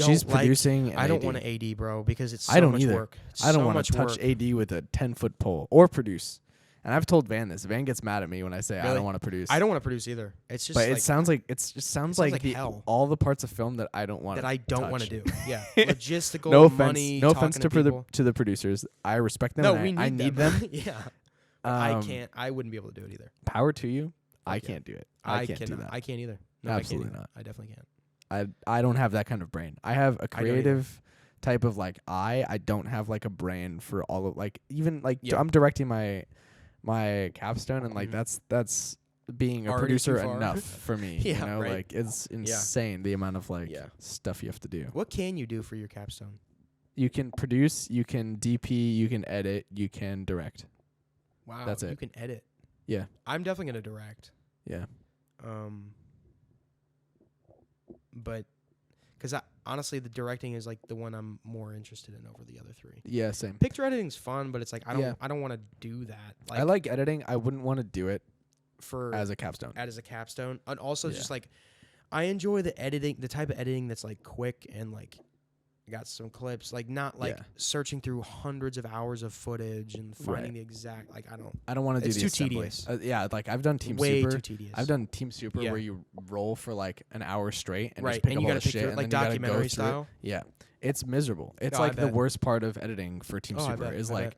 She's producing. I don't want to AD, bro, because it's so much work. I don't want to touch AD with a 10-foot pole or produce. And I've told Van this. Van gets mad at me when I say I don't want to produce. I don't want to produce either. It's just. But it sounds like hell. All the parts of film that I don't want. That I don't want to do. Yeah, logistical. No offense. Money. No offense to the producers. I respect them. No, I need them. Yeah. I can't. I wouldn't be able to do it either. Power to you. I can't do it. I can't do that. I can't either. No, absolutely not. I definitely can't. I don't have that kind of brain. I have a creative type of like I don't have like a brain for all of like even like I'm directing my capstone and like that's being a already producer enough for me. Yeah, you know, right. like it's insane the amount of like stuff you have to do. What can you do for your capstone? You can produce, you can DP, you can edit, you can direct. Wow, that's it. You can edit. Yeah, I'm definitely gonna direct. Yeah. But because honestly, the directing is like the one I'm more interested in over the other three. Yeah, same. Picture editing's fun, but it's like I don't want to do that. Like, I like editing. I wouldn't want to do it for as a capstone. As a capstone, and also just like I enjoy the editing, the type of editing that's like quick and like got some clips, like not like searching through hundreds of hours of footage and finding the exact like I don't want to do. It's too tedious. Like I've done Team Super. Too tedious. I've done Team Super where you roll for like an hour straight and just and pick you up all gotta the pick shit through and like then you gotta documentary go through style. it. Yeah, it's miserable. It's Oh, like the worst part of editing for Team Super is I like bet.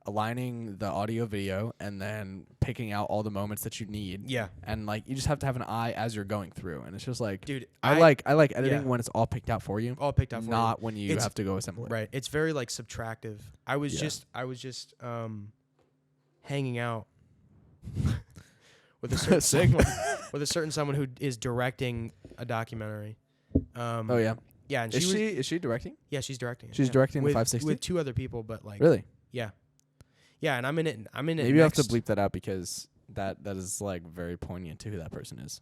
aligning the audio video and then picking out all the moments that you need. Yeah. And like you just have to have an eye as you're going through, and it's just like, dude, I like editing when it's all picked out for you. All picked out for not you. when you have to go assemble it. Right. It's very like subtractive. I was just hanging out with a certain someone who is directing a documentary. Oh yeah. Yeah, and is she directing? Yeah, she's directing. She's directing the 560 with 2 other people, but like really. Yeah, and I'm in it. Maybe you have to bleep that out because that is like very poignant to who that person is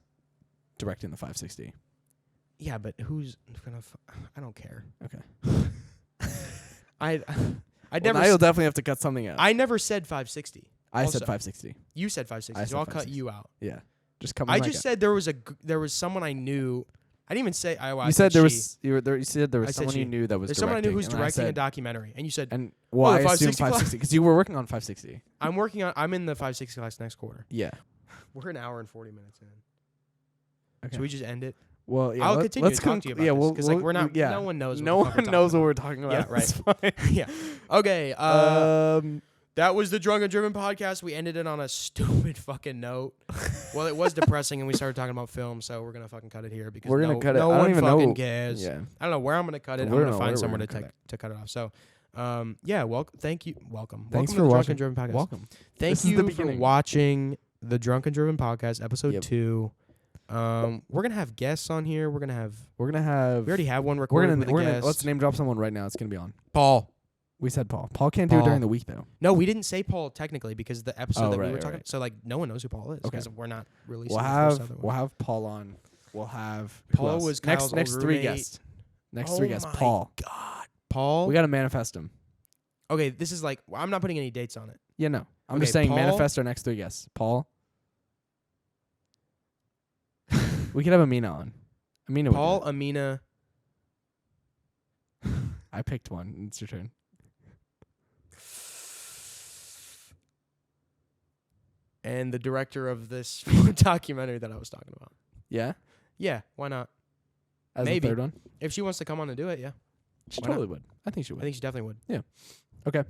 directing the 560. Yeah, but who's gonna? I don't care. Okay. I never. Now you'll definitely have to cut something out. I never said 560. I said 560. You said 560. So I'll cut you out. Yeah. Just come. I just said there was someone I knew. I didn't even say I. You said there was you said there was someone you knew that was There's directing. someone I knew who's directing a documentary, and you said. And I assume 560 because you were working on 560. I'm in the 560 class next quarter. Yeah. We're an hour and 40 minutes in. Okay. Should we just end it? Well, yeah. I'll continue to talk to you about this because like we're not. No one knows. No one knows what we're talking about. Yeah. Right. Yeah. Okay. That was the Drunk and Driven podcast. We ended it on a stupid fucking note. Well, it was depressing, and we started talking about film, so we're gonna fucking cut it here because we're gonna cut it. No I don't one even fucking know. cares. Yeah. I don't know where I'm gonna cut it. I'm gonna find somewhere to cut it off. So, yeah. Thank you. Welcome. Thanks welcome for to the watching. Drunk and Driven podcast. Welcome. Thank you for watching the Drunk and Driven podcast, episode 2. We're gonna have guests on here. We're gonna have. We already have one recorded with a guest. Let's name drop someone right now. It's gonna be on. Paul. We said Paul. Paul can't do it during the week though. No, we didn't say Paul technically because the episode that we were talking. Right. So like no one knows who Paul is because we're not releasing. We'll have Paul on. We'll have Paul was Kyle's next old 3 roommate. guests. Next 3 guests. Paul. God, Paul. We gotta manifest him. Okay, this is like I'm not putting any dates on it. Yeah, no. I'm just saying manifest our next 3 guests. Paul. We could have Amina on. Paul, Amina. I picked one. It's your turn. And the director of this documentary that I was talking about. Yeah? Yeah, why not? As Maybe. the 3rd one? If she wants to come on and do it, yeah. She totally would. I think she would. I think she definitely would. Yeah. Okay.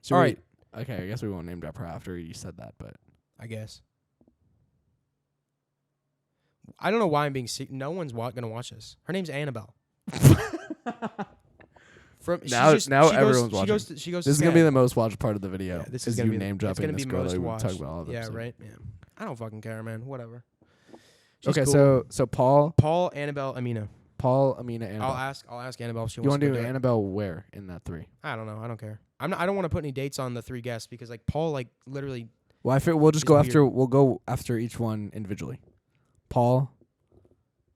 So all right. Okay, I guess we won't name drop her after you said that, but I guess. I don't know why I'm being no one's going to watch this. Her name's Annabelle. Now everyone's watching. She goes. This is gonna be the most watched part of the video. Yeah, this is gonna be name dropping this girl that we watched. talk about all the episode. Right. Yeah. I don't fucking care, man. Whatever. She's okay, cool. so Paul, Annabelle, Amina. Paul, Amina, Annabelle. I'll ask Annabelle if she you wants to do Annabelle where in that 3? I don't know. I don't care. I don't want to put any dates on the 3 guests because like Paul like literally. Well, we'll just go after. We'll go after each one individually. Paul.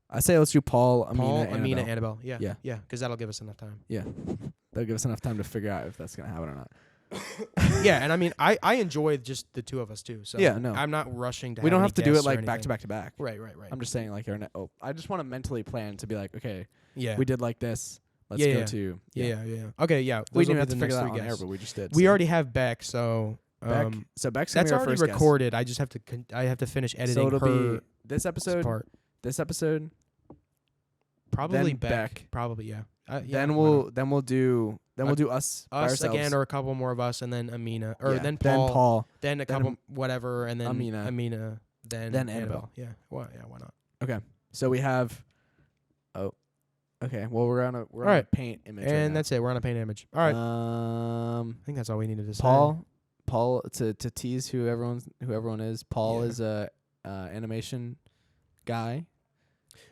I say let's do Paul, Amina, Annabelle. Yeah. Yeah. Because that'll give us enough time. Yeah. That'll give us enough time to figure out if that's gonna happen or not. Yeah, and I mean, I enjoy just the 2 of us too. So yeah, no, I'm not rushing to. We don't have to do it like back to back to back. Right. I'm just saying like I just want to mentally plan to be like, okay, yeah, we did like this. Let's go to yeah. Okay, yeah. We didn't have to figure that out on air, but we just did. We already have Beck, so Beck's that's our already first recorded. Guest. I just have to I have to finish editing. So it'll her be this episode. Part. This episode. Probably then Beck. Probably yeah. Then we'll do us by ourselves again, or a couple more of us, and then Amina, or then Paul, then a couple whatever, and then Amina, then Annabelle. Yeah. Well, yeah. Why not? Okay. So we have. Oh. Okay. Well, we're on a paint image, and that's it. We're on a paint image. All right. I think that's all we needed to say. Paul, to tease who everyone is. Paul is a animation guy.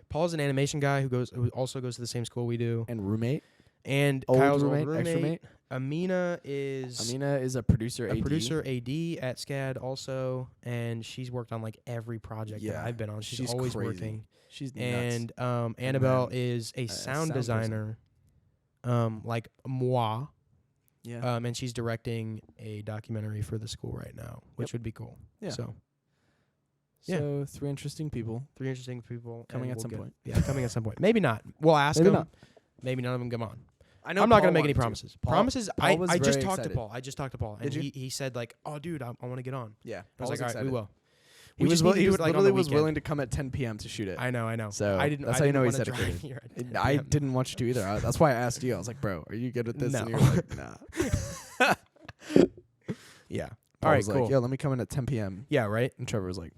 Paul's an animation guy who also goes to the same school we do. And roommate. And old Kyle's roommate, old roommate. Ex-roommate. Amina is a producer AD. A producer AD at SCAD also, and she's worked on like every project that I've been on. She's always crazy. Working. She's nuts. And Annabelle is a sound designer, like moi. Yeah. And she's directing a documentary for the school right now, which would be cool. Yeah. So Yeah. So 3 interesting people. 3 interesting people Coming at some point. Yeah, coming at some point. Maybe not. We'll ask Maybe them. not. Maybe none of them come on. I know I'm not Paul gonna make any wanted to. promises. Paul- Promises. Paul was I just very talked excited. to Paul. I just talked to Paul, and Did you? he said like, "Oh, dude, I want to get on." Yeah. I Paul was like, "All right, we excited. will." He We was just need to he do was it, like, on literally the was weekend. willing to come at 10 p.m. to shoot it. I know. So I didn't. that's I how you didn't know he wanna said it drive good. here at 10 I p.m. didn't want you to either. That's why I asked you. I was like, bro, are you good with this? No. And you were like, nah. Yeah. Paul All right. was Cool. like, yo, let me come in at 10 p.m. Yeah. Right. And Trevor was like,